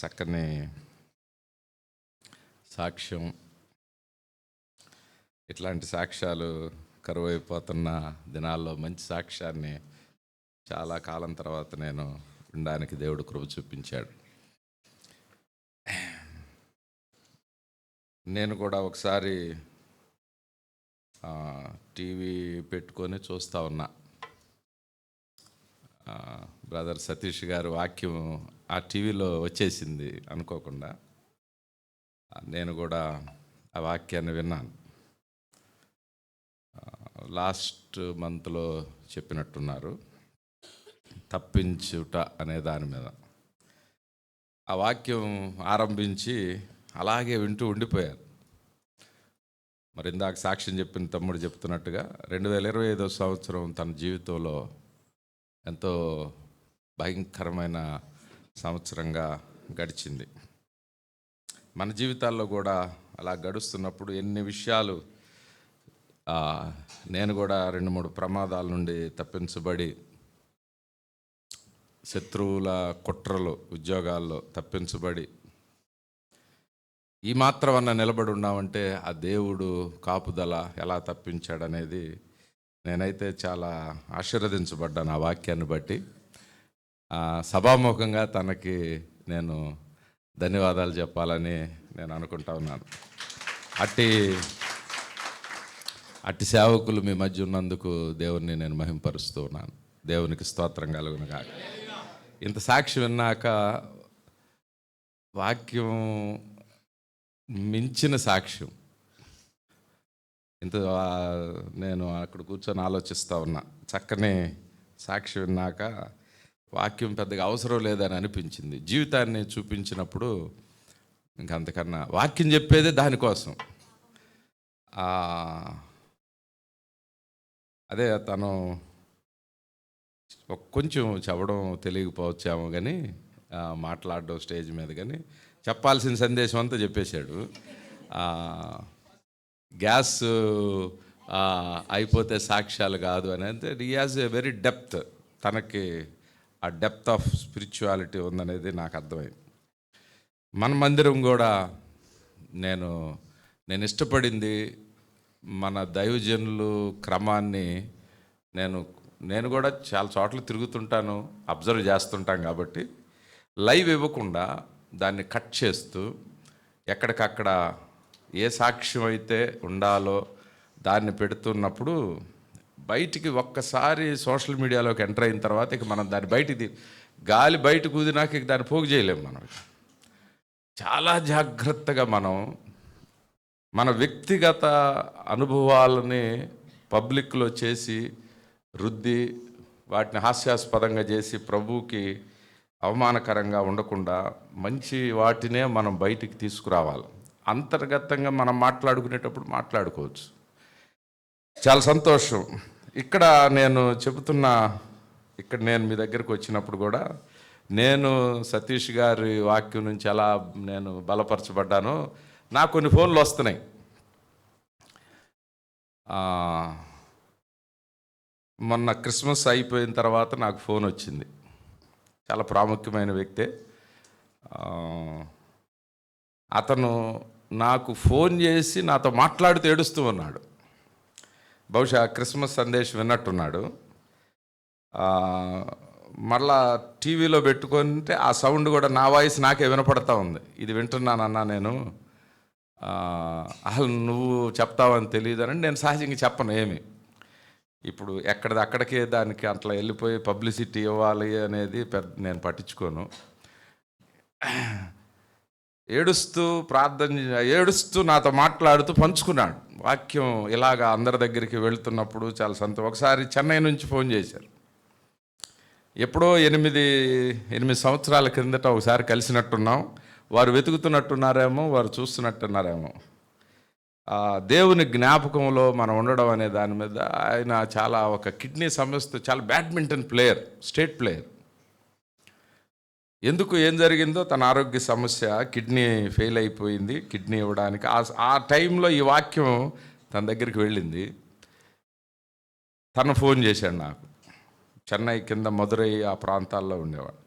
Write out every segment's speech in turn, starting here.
చక్కని సాక్ష్యం. ఇట్లాంటి సాక్ష్యాలు కరువైపోతున్న దినాల్లో మంచి సాక్ష్యాన్ని చాలా కాలం తర్వాత నేను వినడానికి దేవుడు కృప చూపించాడు. నేను కూడా ఒకసారి టీవీ పెట్టుకొని చూస్తూ ఉన్నా. బ్రదర్ సతీష్ గారు వాక్యం ఆ టీవీలో వచ్చేసింది అనుకోకుండా. నేను కూడా ఆ వాక్యాన్ని విన్నాను. లాస్ట్ మంత్లో చెప్పినట్టున్నారు, తప్పించుట అనే దాని మీద. ఆ వాక్యం ఆరంభించి అలాగే వింటూ ఉండిపోయారు. మరి ఇందాక సాక్ష్యం చెప్పిన తమ్ముడు చెప్తున్నట్టుగా 2025 సంవత్సరం తన జీవితంలో ఎంతో భయంకరమైన సంవత్సరంగా గడిచింది. మన జీవితాల్లో కూడా అలా గడుస్తున్నప్పుడు ఎన్ని విషయాలు, నేను కూడా 2-3 ప్రమాదాల నుండి తప్పించబడి, శత్రువుల కుట్రలు ఉద్యోగాల్లో తప్పించబడి ఈ మాత్రం అన్న నిలబడి ఉన్నామంటే ఆ దేవుడు కాపుదల ఎలా తప్పించాడనేది నేనైతే చాలా ఆశీర్వదించబడ్డాను ఆ వాక్యాన్ని బట్టి. సభాముఖంగా తనకి నేను ధన్యవాదాలు చెప్పాలని నేను అనుకుంటా ఉన్నాను. అట్టి సేవకులు మీ మధ్య ఉన్నందుకు దేవుని నేను మహింపరుస్తూ ఉన్నాను. దేవునికి స్తోత్రం కలుగునుగాక. ఇంత సాక్షి విన్నాక వాక్యం మించిన సాక్ష్యం ఇంత నేను అక్కడ కూర్చొని ఆలోచిస్తూ ఉన్నా. చక్కని సాక్షి విన్నాక వాక్యం పెద్దగా అవసరం లేదని అనిపించింది. జీవితాన్ని చూపించినప్పుడు ఇంకంతకన్నా వాక్యం చెప్పేదే దానికోసం. అదే తను కొంచెం చెప్పడం తెలియకపోవచ్చాము, కానీ మాట్లాడడం స్టేజ్ మీద, కానీ చెప్పాల్సిన సందేశం అంతా చెప్పేశాడు. గ్యాస్ అయిపోతే సాక్ష్యాలు కాదు అనేది he has a very depth. తనకి ఆ డెప్త్ ఆఫ్ స్పిరిచువాలిటీ ఉందనేది నాకు అర్థమైంది. మన మందిరం కూడా నేను ఇష్టపడింది మన దైవజనులు క్రమాన్ని నేను కూడా చాలా చోట్ల తిరుగుతుంటాను, అబ్జర్వ్ చేస్తుంటాం. కాబట్టి లైవ్ ఇవ్వకుండా దాన్ని కట్ చేస్తూ ఎక్కడికక్కడ ఏ సాక్ష్యం అయితే ఉండాలో దాన్ని పెడుతున్నప్పుడు బయటికి ఒక్కసారి సోషల్ మీడియాలోకి ఎంటర్ అయిన తర్వాత ఇక మనం దాన్ని బయటికి గాలి బయట కూదినాక ఇక దాన్ని పోగు చేయలేము. మనం చాలా జాగ్రత్తగా మన వ్యక్తిగత అనుభవాలని పబ్లిక్లో చేసి రుద్ది వాటిని హాస్యాస్పదంగా చేసి ప్రభువుకి అవమానకరంగా ఉండకుండా మంచి వాటినే మనం బయటికి తీసుకురావాలి. అంతర్గతంగా మనం మాట్లాడుకునేటప్పుడు మాట్లాడుకోవచ్చు. చాలా సంతోషం. ఇక్కడ నేను మీ దగ్గరికి వచ్చినప్పుడు కూడా నేను సతీష్ గారి వాక్యం నుంచి ఎలా నేను బలపరచబడ్డానో నాకు కొన్ని ఫోన్లు వస్తున్నాయి. మొన్న క్రిస్మస్ అయిపోయిన తర్వాత నాకు ఫోన్ వచ్చింది. చాలా ప్రాముఖ్యమైన వ్యక్తే. అతను నాకు ఫోన్ చేసి నాతో మాట్లాడుతూ ఏడుస్తూ ఉన్నాడు. బహుశా క్రిస్మస్ సందేశం విన్నట్టున్నాడు. మళ్ళా టీవీలో పెట్టుకుంటే ఆ సౌండ్ కూడా నా వాయిస్ నాకే వినపడతా ఉంది. ఇది వింటున్నానన్నా నేను, అసలు నువ్వు చెప్తావని తెలియదని నేను సహజంగా చెప్పను ఏమి. ఇప్పుడు అక్కడికే దానికి అట్లా వెళ్ళిపోయి పబ్లిసిటీ ఇవ్వాలి అనేది నేను పట్టించుకోను. ఏడుస్తూ నాతో మాట్లాడుతూ పంచుకున్నాడు వాక్యం. ఇలాగా అందరి దగ్గరికి వెళుతున్నప్పుడు చాలా సంతోషం. ఒకసారి చెన్నై నుంచి ఫోన్ చేశారు. ఎప్పుడో 8 సంవత్సరాల క్రిందట ఒకసారి కలిసినట్టున్నాం. వారు వెతుకుతున్నట్టున్నారేమో, వారు చూస్తున్నట్టున్నారేమో. దేవుని జ్ఞాపకంలో మనం ఉండడం అనే దాని మీద ఆయన చాలా ఒక కిడ్నీ సమస్యతో చాలా బ్యాడ్మింటన్ ప్లేయర్, స్టేట్ ప్లేయర్. ఏం జరిగిందో తన ఆరోగ్య సమస్య, కిడ్నీ ఫెయిల్ అయిపోయింది. కిడ్నీ ఇవ్వడానికి ఆ టైంలో ఈ వాక్యం తన దగ్గరికి వెళ్ళింది. తను ఫోన్ చేశాడు నాకు. చెన్నై కింద మదురై ఆ ప్రాంతాల్లో ఉండేవాడు.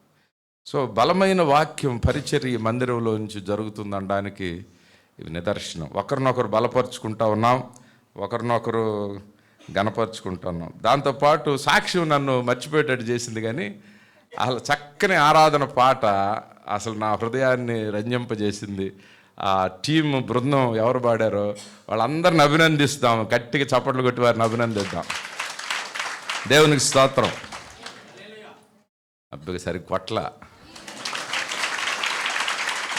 సో బలమైన వాక్యం పరిచర్య మందిరంలో నుంచి జరుగుతుందనడానికి ఇవి నిదర్శనం. ఒకరినొకరు బలపరుచుకుంటా ఉన్నాం, ఒకరినొకరు గణపరుచుకుంటున్నాం. దాంతోపాటు సాక్ష్యం నన్ను మర్చిపోయేటట్టు చేసింది. కానీ అసలు చక్కని ఆరాధన పాట అసలు నా హృదయాన్ని రంజింపజేసింది. ఆ టీం బృందం ఎవరు పాడారో వాళ్ళందరిని అభినందిస్తాం. గట్టిగా చప్పట్లు కొట్టి వారిని అభినందిద్దాం. దేవునికి స్తోత్రం. అబ్బిగా సరి కొట్ల.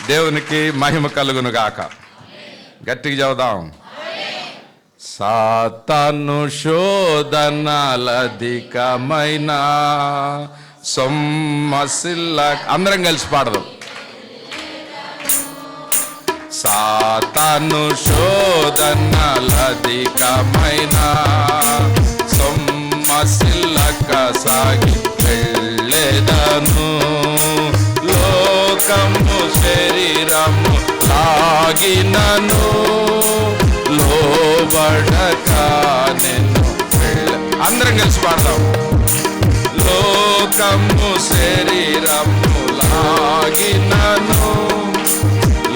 దేవునికి మహిమ కలుగును గాక. గట్టిగా చెబుదాం. సాతాను శోధనలధికమైన సొమ్మసిల్ల. అందరం కలిసి పాడదాం. సాతాను శోధనలధికమైన సొమ్మసిల్లక సాగి వెళ్ళేదను. లోకము శరీరము లాగినను లోబడక నేను అందరం కలిసి పాడదాం. లోకము శరీరము లాగినను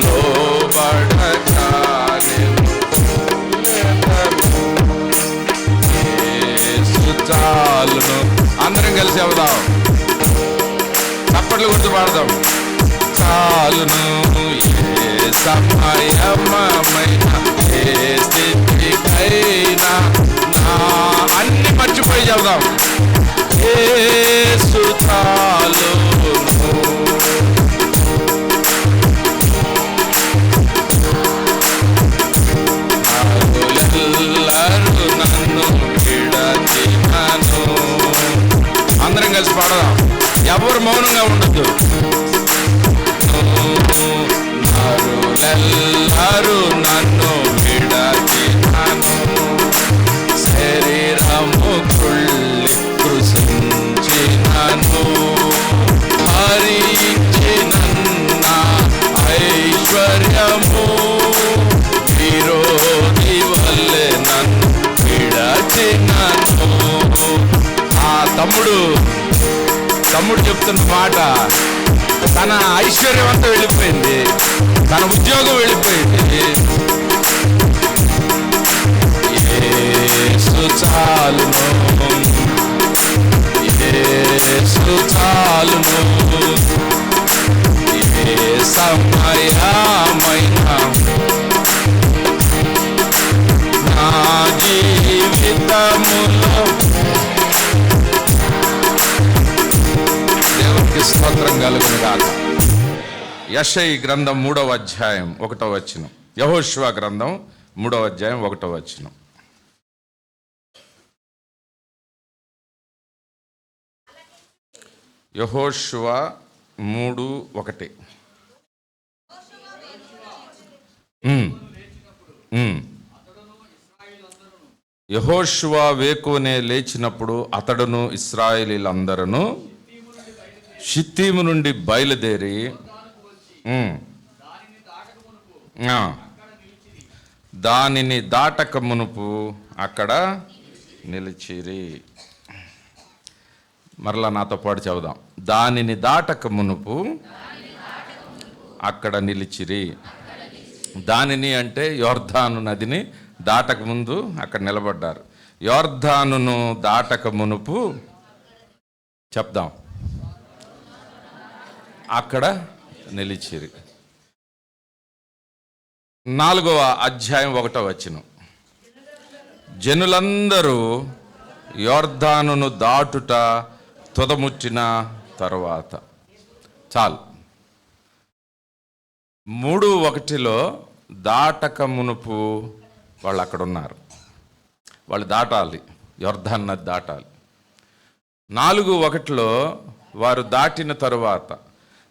లోబడక నేను యేసు చాలును. అందరం కలిసి అవుదాం. చప్పట్లు గుర్తు పాడదాం. చాలును ఏ సమయమైన ఏ స్థితికైనా నా అన్ని మర్చిపోయి చెబుదాం. యేసు చాలును. నరులెల్లరూ నన్ను విడచినను. అందరం కలిసి పాడదాం. ఎవరు మౌనంగా ఉండొద్దు. నరులెల్లరూ నన్ను విడచినను. శరీరము కుళ్ళి కృషించినను. హరించినన్న ఐశ్వర్యము విరోధి వల్లే నన్ను విడచినను. ఆ తమ్ముడు చెప్తున్న మాట, తన ఐశ్వర్యం అంతా వెళ్ళిపోయింది, తన ఉద్యోగం వెళ్ళిపోయింది. యేసు చాలును, యేసు చాలును. ఏ సమయమైనా నా జీవితములో దేవునికి స్తోత్రం కలుగును గాక. యెషయా గ్రంథం 3వ అధ్యాయం 1వ వచనం. యెహోషువ గ్రంథం 3వ అధ్యాయం 1వ వచనం. యెహోషువ 3:1. యెహోషువ వేకువనే లేచినప్పుడు అతడును ఇశ్రాయేలీయులందరూ షిత్తీము నుండి బయలుదేరి దానిని దాటక మునుపు అక్కడ నిలిచిరి. మరలా నాతో పాటు చెబుదాం. దానిని దాటక మునుపు అక్కడ నిలిచిరి. దానిని అంటే యోర్దాను నదిని దాటక ముందు అక్కడ నిలబడ్డారు. యోర్దానును దాటక మునుపు చెప్దాం అక్కడ నిలిచిరి. 4వ అధ్యాయం 1వ వచనం. జనులందరూ యోర్దానును దాటుట తుదముట్టిన తరువాత. చాలు. 3:1 దాటక మునుపు వాళ్ళు అక్కడ ఉన్నారు. వాళ్ళు దాటాలి, యోర్దాను నది దాటాలి. 4:1 వారు దాటిన తరువాత,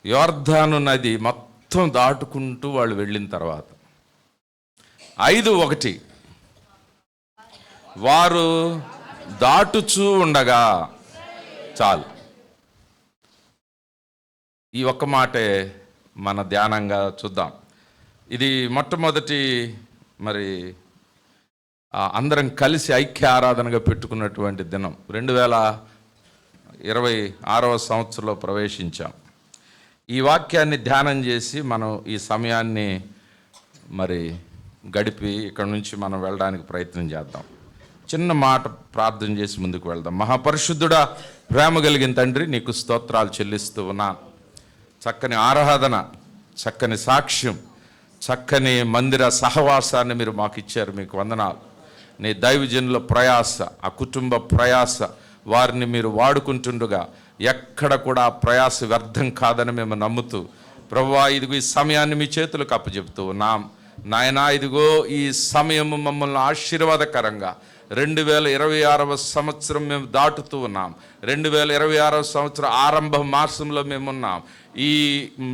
యోర్దాను నది మొత్తం దాటుకుంటూ వాళ్ళు వెళ్ళిన తర్వాత. 5:1 వారు దాటుచూ ఉండగా. చాలు. ఈ ఒక్క మాటే మన ధ్యానంగా చూద్దాం. ఇది మొట్టమొదటి మరి అందరం కలిసి ఐక్య ఆరాధనగా పెట్టుకున్నటువంటి దినం. 2026వ సంవత్సరంలో ప్రవేశించాం. ఈ వాక్యాన్ని ధ్యానం చేసి మనం ఈ సమయాన్ని మరి గడిపి ఇక్కడ నుంచి మనం వెళ్ళడానికి ప్రయత్నం చేద్దాం. చిన్న మాట ప్రార్థన చేసి ముందుకు వెళ్దాం. మహాపరిశుద్ధుడా, ప్రేమ కలిగిన తండ్రి, నీకు స్తోత్రాలు చెల్లిస్తూ ఉన్నాను. చక్కని ఆరాధన, చక్కని సాక్ష్యం, చక్కని మందిర సహవాసాన్ని మీరు మాకు ఇచ్చారు. మీకు వందనాలు. నీ దైవజనుల ప్రయాస, ఆ కుటుంబ ప్రయాస, వారిని మీరు వాడుకుంటుండగా ఎక్కడ కూడా ఆ ప్రయాస వ్యర్థం కాదని మేము నమ్ముతూ, ప్రభువా ఇదిగో ఈ సమయాన్ని మీ చేతులకు అప్పచెప్తూ ఉన్నాం. నాయనా ఇదిగో ఈ సమయము మమ్మల్ని ఆశీర్వాదకరంగా 2026వ సంవత్సరం మేము దాటుతూ ఉన్నాం. 2026వ సంవత్సరం ఆరంభ మాసంలో మేమున్నాం. ఈ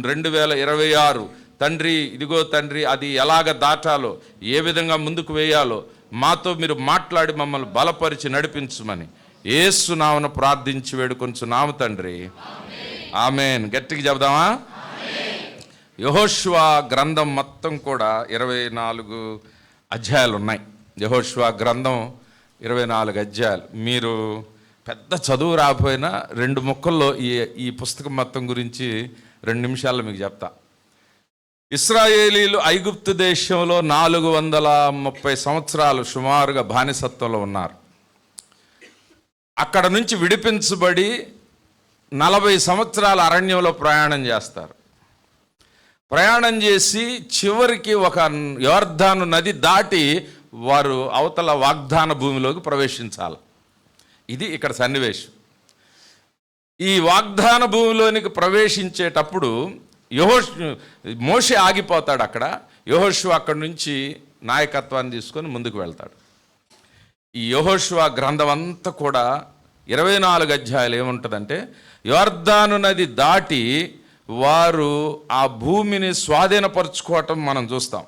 2026 తండ్రి, ఇదిగో తండ్రి, అది ఎలాగ దాటాలో, ఏ విధంగా ముందుకు వేయాలో మాతో మీరు మాట్లాడి మమ్మల్ని బలపరిచి నడిపించమని యేసు నామమున ప్రార్థించి వేడుకొంచున్నాము తండ్రి. ఆమేన్. గట్టిగా చెబుదామా? యెహోషువ గ్రంథం మొత్తం కూడా 24 అధ్యాయాలు ఉన్నాయి. యెహోషువ గ్రంథం 24 అధ్యాయాలు. మీరు పెద్ద చదువు రాకపోయినా 2 ముక్కల్లో ఈ పుస్తకం మొత్తం గురించి 2 నిమిషాల్లో మీకు చెప్తా. ఇశ్రాయేలీలు ఐగుప్తు దేశంలో 430 సంవత్సరాలు సుమారుగా బానిసత్వంలో ఉన్నారు. అక్కడ నుంచి విడిపించబడి 40 సంవత్సరాల అరణ్యంలో ప్రయాణం చేస్తారు. ప్రయాణం చేసి చివరికి ఒక యోర్దాను నది దాటి వారు అవతల వాగ్దాన భూమిలోకి ప్రవేశించాలి. ఇది ఇక్కడ సన్నివేశం. ఈ వాగ్దాన భూమిలోనికి ప్రవేశించేటప్పుడు మోషే ఆగిపోతాడు అక్కడ. యెహోషువ అక్కడి నుంచి నాయకత్వాన్ని తీసుకొని ముందుకు వెళ్తాడు. ఈ యెహోషువ గ్రంథం అంతా కూడా 24 అధ్యాయాలు ఏముంటుందంటే, యోర్దాను నది దాటి వారు ఆ భూమిని స్వాధీనపరుచుకోవటం మనం చూస్తాం.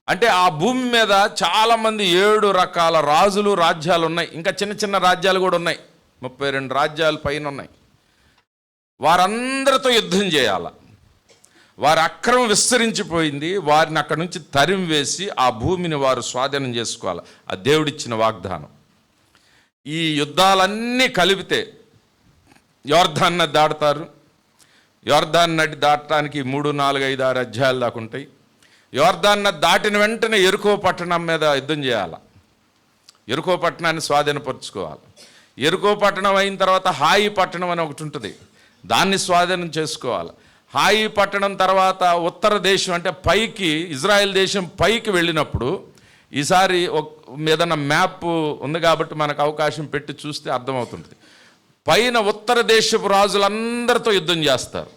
అంటే ఆ భూమి మీద చాలామంది 7 రకాల రాజులు, రాజ్యాలు ఉన్నాయి. ఇంకా చిన్న చిన్న రాజ్యాలు కూడా ఉన్నాయి. 32 రాజ్యాల పైన ఉన్నాయి. వారందరితో యుద్ధం చేయాల. వారి అక్రమం విస్తరించిపోయింది. వారిని అక్కడి నుంచి తరిమి వేసి ఆ భూమిని వారు స్వాధీనం చేసుకోవాలి. ఆ దేవుడిచ్చిన వాగ్దానం. ఈ యుద్ధాలన్నీ కలిపితే యోర్దాను నది దాటుతారు. యోర్దాను నది దాటడానికి 3, 4, 5, 6 అధ్యాయాలు దాకా ఉంటాయి. యోర్దాను నది దాటిన వెంటనే యెరికో పట్టణం మీద యుద్ధం చేయాలి. యెరికో పట్టణాన్ని స్వాధీనపరుచుకోవాలి. యెరికో పట్టణం అయిన తర్వాత హాయి పట్టణం అని ఒకటి ఉంటుంది. దాన్ని స్వాధీనం చేసుకోవాలి. హాయి పట్టణం తర్వాత ఉత్తర దేశం, అంటే పైకి, ఇజ్రాయెల్ దేశం పైకి వెళ్ళినప్పుడు, ఈసారి ఏదైనా మ్యాప్ ఉంది కాబట్టి మనకు అవకాశం పెట్టి చూస్తే అర్థమవుతుంది. పైన ఉత్తర దేశపు రాజులందరితో యుద్ధం చేస్తారు.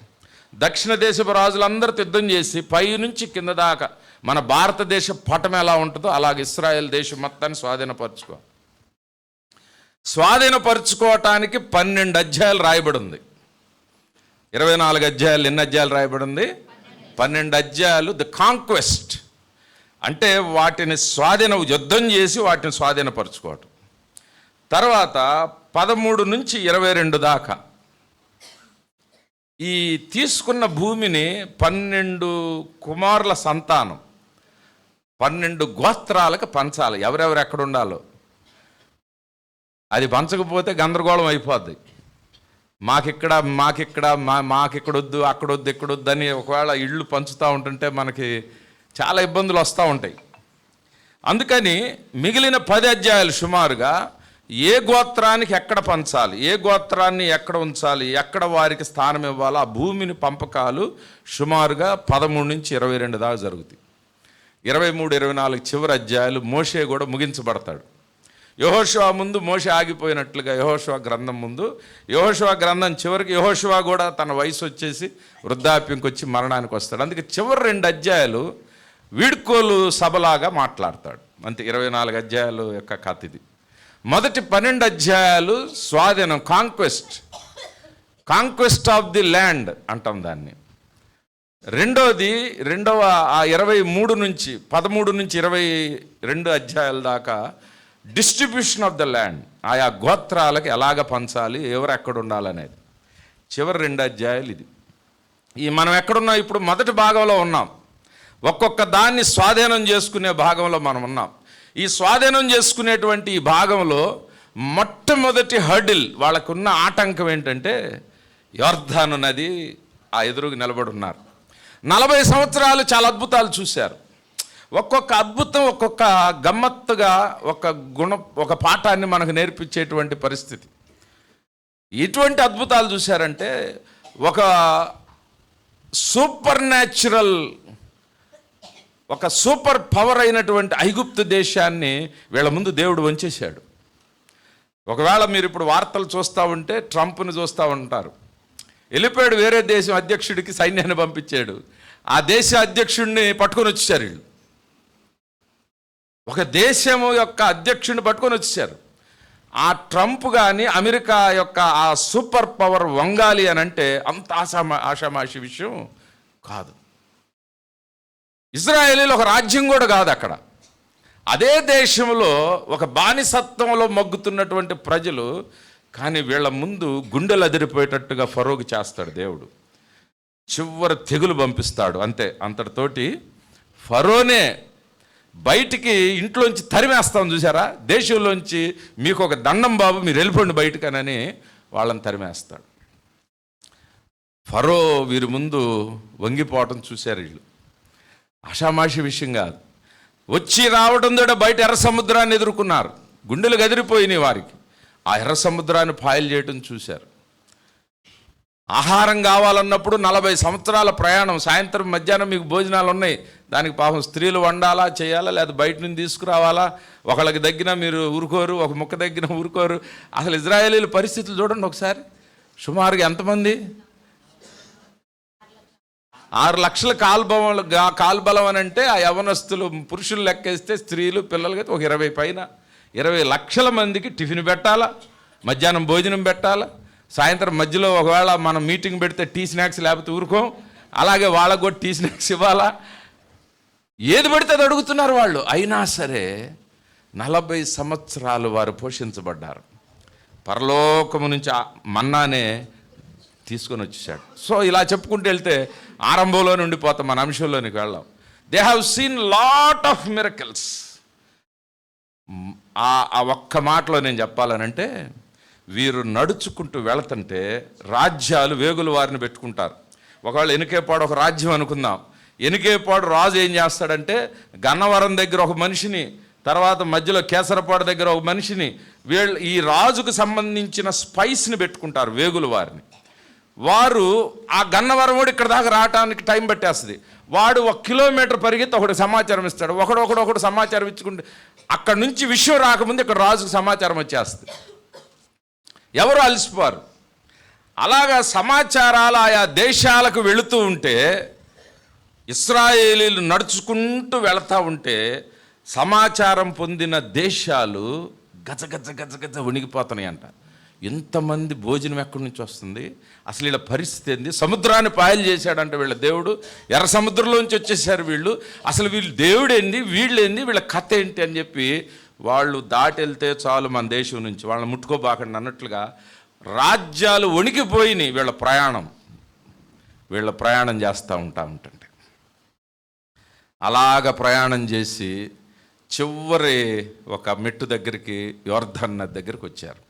దక్షిణ దేశపు రాజులందరితో యుద్ధం చేసి పైనుంచి కింద దాకా మన భారతదేశ పటం ఎలా ఉంటుందో అలాగే ఇశ్రాయేల్ దేశం మొత్తాన్ని స్వాధీనపరుచుకోవటానికి 12 అధ్యాయాలు రాయబడి ఉంది. 24 అధ్యాయాలు ఎన్ని అధ్యాయాలు రాయబడి ఉంది? 12 అధ్యాయాలు. ది కాంక్వెస్ట్ అంటే వాటిని యుద్ధం చేసి వాటిని స్వాధీనపరుచుకోవటం. తర్వాత 13 నుంచి 22 దాకా ఈ తీసుకున్న భూమిని 12 కుమారుల సంతానం 12 గోత్రాలకు పంచాలి. ఎవరెవరు ఎక్కడ ఉండాలో. అది పంచకపోతే గందరగోళం అయిపోద్ది. మాకిక్కడొద్దు, అక్కడొద్దు, ఇక్కడొద్దు అని ఒకవేళ ఇళ్ళు పంచుతూ ఉంటుంటే మనకి చాలా ఇబ్బందులు వస్తూ ఉంటాయి. అందుకని మిగిలిన 10 అధ్యాయాలు సుమారుగా ఏ గోత్రానికి ఎక్కడ పంచాలి, ఏ గోత్రాన్ని ఎక్కడ ఉంచాలి, ఎక్కడ వారికి స్థానం ఇవ్వాలో ఆ భూమిని పంపకాలు సుమారుగా 13 నుంచి 22 దాకా జరుగుతాయి. 23, 24 చివరి అధ్యాయాలు మోషే కూడా ముగించబడతాడు. యెహోషువ ముందు మోషే ఆగిపోయినట్లుగా యెహోషువ గ్రంథం ముందు, యెహోషువ గ్రంథం చివరికి యెహోషువ కూడా తన వయసు వచ్చేసి వృద్ధాప్యంకి వచ్చి మరణానికి వస్తాడు. అందుకే చివరి 2 అధ్యాయాలు వీడ్కోలు సభలాగా మాట్లాడతాడు. అంతే. 24 అధ్యాయాల యొక్క కథ ఇది. మొదటి 12 అధ్యాయాలు స్వాధీనం, కాంక్వెస్ట్ ఆఫ్ ది ల్యాండ్ అంటాం దాన్ని. రెండవ 23 నుంచి 13 నుంచి 22 అధ్యాయాల దాకా డిస్ట్రిబ్యూషన్ ఆఫ్ ద ల్యాండ్, ఆయా గోత్రాలకు ఎలాగ పంచాలి, ఎవరు ఎక్కడ ఉండాలనేది. చివరి 2 అధ్యాయాలు ఇది. మనం ఎక్కడున్నాం ఇప్పుడు? మొదటి భాగంలో ఉన్నాం. ఒక్కొక్క దాన్ని స్వాధీనం చేసుకునే భాగంలో మనం ఉన్నాం. ఈ స్వాధీనం చేసుకునేటువంటి ఈ భాగంలో మొట్టమొదటి హర్డిల్, వాళ్ళకున్న ఆటంకం ఏంటంటే యోర్దాను నది ఆ ఎదురుగా నిలబడి ఉన్నారు. 40 సంవత్సరాలు చాలా అద్భుతాలు చూశారు. ఒక్కొక్క అద్భుతం ఒక్కొక్క గమ్మత్తుగా ఒక పాఠాన్ని మనకు నేర్పించేటువంటి పరిస్థితి. ఎటువంటి అద్భుతాలు చూశారంటే ఒక సూపర్ న్యాచురల్, ఒక సూపర్ పవర్ అయినటువంటి ఐగుప్తు దేశాన్ని వీళ్ళ ముందు దేవుడు వంచేశాడు. ఒకవేళ మీరు ఇప్పుడు వార్తలు చూస్తూ ఉంటే ట్రంప్ను చూస్తూ ఉంటారు. వెళ్ళిపోయాడు వేరే దేశం అధ్యక్షుడికి సైన్యాన్ని పంపించాడు. ఆ దేశ అధ్యక్షుడిని పట్టుకొని వచ్చేసారు వీళ్ళు. ఒక దేశము యొక్క అధ్యక్షుడిని పట్టుకొని వచ్చేసారు. ఆ ట్రంప్ కానీ అమెరికా యొక్క ఆ సూపర్ పవర్ వంగాలి అని అంటే అంత ఆషామాషి విషయం కాదు. ఇజ్రాయేలీలు ఒక రాజ్యం కూడా కాదు అక్కడ. అదే దేశంలో ఒక బానిసత్వంలో మగ్గుతున్నటువంటి ప్రజలు. కానీ వీళ్ళ ముందు గుండెలు అదిరిపోయేటట్టుగా ఫరోకి చేస్తాడు దేవుడు. చివరి తెగులు పంపిస్తాడు. అంతే, అంతటితోటి ఫరోనే బయటికి ఇంట్లోంచి తరిమేస్తాం చూసారా, దేశంలోంచి మీకు ఒక దండం బాబు, మీరు వెళ్ళిపోండి బయటకనని వాళ్ళని తరిమేస్తాడు. ఫరో వీరి ముందు వంగిపోవటం చూశారు వీళ్ళు. ఆషామాషి విషయం కాదు. వచ్చి రావడం తోట బయట ఎర్ర సముద్రాన్ని ఎదుర్కొన్నారు. గుండెలు గదిరిపోయినాయి వారికి. ఆ ఎర్ర సముద్రాన్ని పాయలు చేయటం చూశారు. ఆహారం కావాలన్నప్పుడు 40 సంవత్సరాల ప్రయాణం. సాయంత్రం మధ్యాహ్నం మీకు భోజనాలు ఉన్నాయి, దానికి పాపం స్త్రీలు వండాలా చేయాలా, లేదా బయట నుంచి తీసుకురావాలా. ఒకళ్ళకి దగ్గర మీరు ఊరుకోరు, ఒక ముక్క దగ్గర ఊరుకోరు. అసలు ఇజ్రాయేలీల పరిస్థితులు చూడండి ఒకసారి. సుమారుగా ఎంతమంది? 6 లక్షల కాల్బలం అని అంటే ఆ యవనస్తులు పురుషులు లెక్కేస్తే స్త్రీలు పిల్లలకి ఒక 20 పైన 20 లక్షల మందికి టిఫిన్ పెట్టాలా, మధ్యాహ్నం భోజనం పెట్టాలా, సాయంత్రం మధ్యలో ఒకవేళ మనం మీటింగ్ పెడితే టీ స్నాక్స్ లేకపోతే ఊరుకోం, అలాగే వాళ్ళకు కూడా టీ స్నాక్స్ ఇవ్వాలా. ఏది పెడితే అది అడుగుతున్నారు వాళ్ళు. అయినా సరే 40 సంవత్సరాలు వారు పోషించబడ్డారు. పరలోకము నుంచి మన్నానే తీసుకొని వచ్చేసాడు. సో ఇలా చెప్పుకుంటూ వెళ్తే ఆరంభంలోనే ఉండిపోతాం, మన అంశంలోనికి వెళ్దాం. They have seen lot of miracles. ఆ ఒక్క మాటలో నేను చెప్పాలనంటే, వీరు నడుచుకుంటూ వెళతంటే రాజ్యాలు వేగులు వారిని పెట్టుకుంటారు. ఒకవేళ ఎనికేపాడు ఒక రాజ్యం అనుకుందాం. ఎనికేపాడు రాజు ఏం చేస్తాడంటే, గన్నవరం దగ్గర ఒక మనిషిని, తర్వాత మధ్యలో కేసరపాడు దగ్గర ఒక మనిషిని, వీళ్ళు ఈ రాజుకు సంబంధించిన స్పైస్ని పెట్టుకుంటారు వేగులు వారిని. వారు ఆ గన్నవరం కూడా ఇక్కడ దాకా రావడానికి టైం పట్టేస్తుంది. వాడు 1 కిలోమీటర్ పరిగెత్తి ఒకటి సమాచారం ఇస్తాడు. ఒకడు సమాచారం ఇచ్చుకుంటే అక్కడ నుంచి విషయం రాకముందు ఇక్కడ రాజుకు సమాచారం వచ్చేస్తుంది. ఎవరు అలసిపోరు. అలాగా సమాచారాలు ఆయా దేశాలకు వెళుతూ ఉంటే, ఇశ్రాయేలీలు నడుచుకుంటూ వెళతా ఉంటే సమాచారం పొందిన దేశాలు గజ వణిగిపోతున్నాయి అంట. ఎంతమంది భోజనం ఎక్కడి నుంచి వస్తుంది, అసలు వీళ్ళ పరిస్థితి ఏంది, సముద్రాన్ని పాయలు చేశాడంట వీళ్ళ దేవుడు, ఎర్ర సముద్రంలోంచి వచ్చేసారు వీళ్ళు, అసలు వీళ్ళు దేవుడు ఏంది, వీళ్ళేంది, వీళ్ళ కథ ఏంటి అని చెప్పి వాళ్ళు దాటి వెళ్తే చాలు మన దేశం నుంచి, వాళ్ళని ముట్టుకోబాకండి అన్నట్లుగా రాజ్యాలు వణికిపోయినాయి. వీళ్ళ ప్రయాణం చేస్తూ ఉంటుంటే అలాగ ప్రయాణం చేసి చివరి ఒక మెట్టు దగ్గరికి, యోర్దాను నది దగ్గరికి వచ్చారు.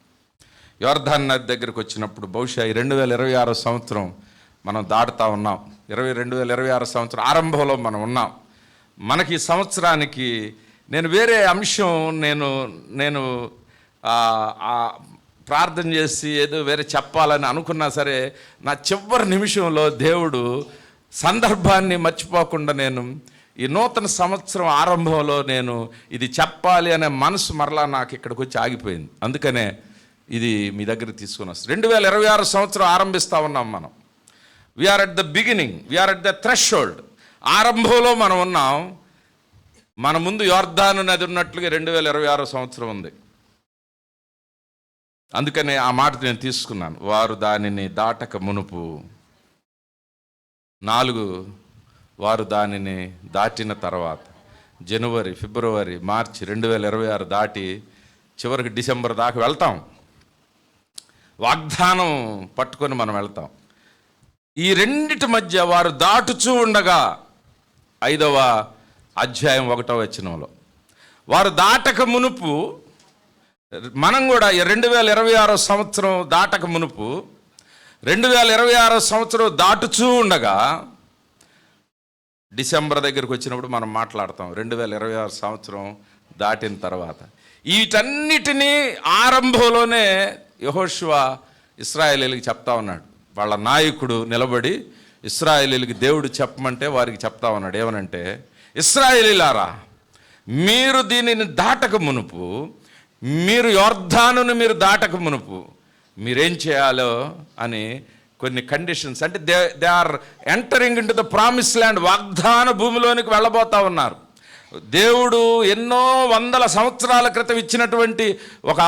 యోర్దాను నది దగ్గరికి వచ్చినప్పుడు బహుశా 2026 సంవత్సరం మనం దాటుతూ ఉన్నాం. 2026 సంవత్సరం ఆరంభంలో మనం ఉన్నాం. మనకి ఈ సంవత్సరానికి నేను వేరే అంశం నేను ప్రార్థన చేసి ఏదో వేరే చెప్పాలని అనుకున్నా సరే, నా చివరి నిమిషంలో దేవుడు సందర్భాన్ని మర్చిపోకుండా నేను ఈ నూతన సంవత్సరం ఆరంభంలో నేను ఇది చెప్పాలి అనే మనసు మరలా నాకు ఇక్కడికి వచ్చి ఆగిపోయింది. అందుకనే ఇది మీ దగ్గరికి తీసుకుని వస్తాం. 2026 సంవత్సరం ఆరంభిస్తూ ఉన్నాం మనం. We are at the beginning, we are at the threshold. ఆరంభంలో మనం ఉన్నాం. మన ముందు యోర్దాను నది ఉన్నట్లుగా 2026 సంవత్సరం ఉంది. అందుకనే ఆ మాట నేను తీసుకున్నాను. వారు దానిని దాటక మునుపు 4, వారు దానిని దాటిన తర్వాత, జనవరి, ఫిబ్రవరి, మార్చి 2026 దాటి చివరికి డిసెంబర్ దాకా వెళ్తాం. వాగ్దానం పట్టుకొని మనం వెళ్తాం. ఈ రెండిటి మధ్య వారు దాటుచూ ఉండగా 5వ అధ్యాయం 1వ వచనంలో, వారు దాటక మునుపు, మనం కూడా 2026 సంవత్సరం దాటక మునుపు 2026 సంవత్సరం దాటుచూ ఉండగా డిసెంబర్ దగ్గరికి వచ్చినప్పుడు మనం మాట్లాడతాం 2026 సంవత్సరం దాటిన తర్వాత. వీటన్నిటినీ ఆరంభంలోనే యెహోషువ ఇశ్రాయేలీయులకు చెప్తా ఉన్నాడు. వాళ్ళ నాయకుడు నిలబడి ఇశ్రాయేలీయులకి దేవుడు చెప్పమంటే వారికి చెప్తా ఉన్నాడు. ఏమనంటే, ఇశ్రాయేలీయులారా, మీరు దీనిని దాటక మునుపు, మీరు యొర్దానును మీరు దాటక మునుపు మీరేం చేయాలో అని కొన్ని కండిషన్స్, అంటే they are entering in to the promise land, వాగ్దాన భూమిలోనికి వెళ్ళబోతా ఉన్నారు. దేవుడు ఎన్నో వందల సంవత్సరాల క్రితం ఇచ్చినటువంటి ఒక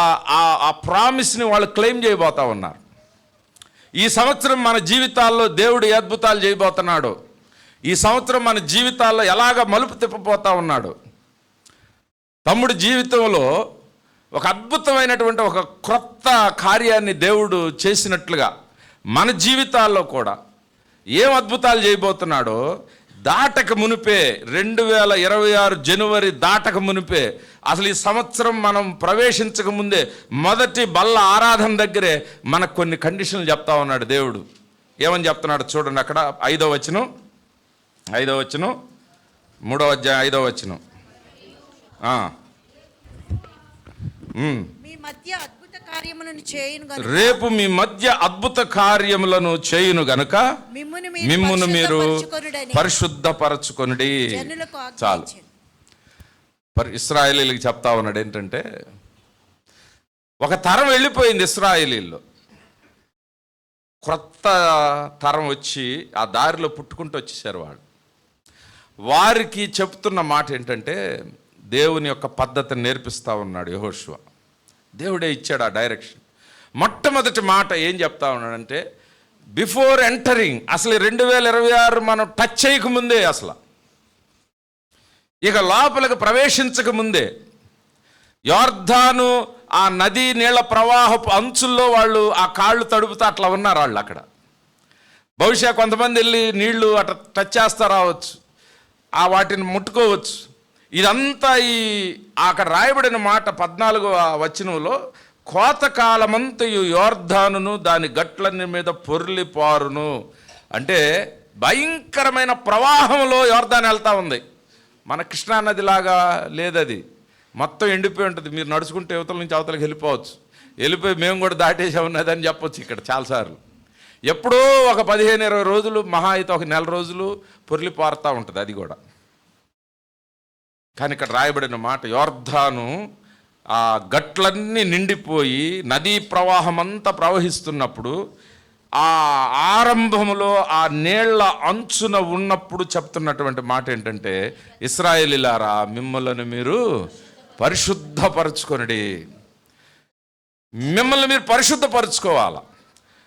ఆ ప్రామిస్ని వాళ్ళు క్లెయిమ్ చేయబోతా ఉన్నారు. ఈ సంవత్సరం మన జీవితాల్లో దేవుడు ఏ అద్భుతాలు చేయబోతున్నాడు, ఈ సంవత్సరం మన జీవితాల్లో ఎలాగ మలుపు తిప్పబోతా ఉన్నాడు. తమ్ముడి జీవితంలో ఒక అద్భుతమైనటువంటి ఒక క్రొత్త కార్యాన్ని దేవుడు చేసినట్లుగా మన జీవితాల్లో కూడా ఏం అద్భుతాలు చేయబోతున్నాడో దాటక మునిపే, 2026 జనవరి దాటక మునిపే, అసలు ఈ సంవత్సరం మనం ప్రవేశించక ముందే మొదటి బల్ల ఆరాధన దగ్గరే మనకు కొన్ని కండిషన్లు చెప్తా ఉన్నాడు దేవుడు. ఏమని చెప్తున్నాడు చూడండి, అక్కడ 5వ వచనం, 3వ అధ్యాయం 5వ వచనం. రేపు మీ మధ్య అద్భుత కార్యములను చేయును గనుక మిమ్మును మీరు పరిశుద్ధపరచుకొనుడి. చాలు. ఇశ్రాయేలీయులకు చెప్తా ఉన్నాడు ఏంటంటే, ఒక తరం వెళ్ళిపోయింది ఇశ్రాయేలీయుల్లో, క్రొత్త తరం వచ్చి ఆ దారిలో పుట్టుకుంటూ వచ్చేసారు. వారికి చెప్తున్న మాట ఏంటంటే, దేవుని యొక్క పద్ధతిని నేర్పిస్తూ ఉన్నాడు యెహోషువ. దేవుడే ఇచ్చాడు ఆ డైరెక్షన్. మొట్టమొదటి మాట ఏం చెప్తా ఉన్నాడంటే, బిఫోర్ ఎంటరింగ్, అసలు 2026 మనం టచ్ చేయకముందే, అసలు ఇక లోపలికి ప్రవేశించక ముందే, యొర్దాను ఆ నదీ నీళ్ల ప్రవాహపు అంచుల్లో వాళ్ళు ఆ కాళ్ళు తడుపుతా అట్లా ఉన్నారు వాళ్ళు అక్కడ. బహుశా కొంతమంది వెళ్ళి నీళ్లు అట్లా టచ్ చేస్తా రావచ్చు, ఆ వాటిని ముట్టుకోవచ్చు. ఇదంతా అక్కడ రాయబడిన మాట 14వ వచనంలో, కోతకాలమంతయు యొర్దానును దాని గట్లన్ని మీద పొర్లి పారును. అంటే భయంకరమైన ప్రవాహంలో యొర్దాను వెళ్తూ ఉంది. మన కృష్ణానదిలాగా లేదది, మొత్తం ఎండిపోయి ఉంటుంది. మీరు నడుచుకుంటే యువతల నుంచి అవతలకి వెళ్ళిపోవచ్చు, వెళ్ళిపోయి మేము కూడా దాటేసే ఉన్నదని చెప్పొచ్చు. ఇక్కడ చాలాసార్లు ఎప్పుడో ఒక 15-20 రోజులు, మహా అయితే ఒక నెల రోజులు పొర్లి పారుతూ ఉంటుంది అది కూడా. కానీ ఇక్కడ రాయబడిన మాట, యొర్దాను ఆ గట్లన్నీ నిండిపోయి నదీ ప్రవాహం అంతా ప్రవహిస్తున్నప్పుడు, ఆ ఆరంభంలో ఆ నీళ్ల అంచున ఉన్నప్పుడు చెప్తున్నటువంటి మాట ఏంటంటే, ఇశ్రాయేలీయులారా, మిమ్మల్ని మీరు పరిశుద్ధపరచుకొనుడి. మిమ్మల్ని మీరు పరిశుద్ధపరచుకోవాలి,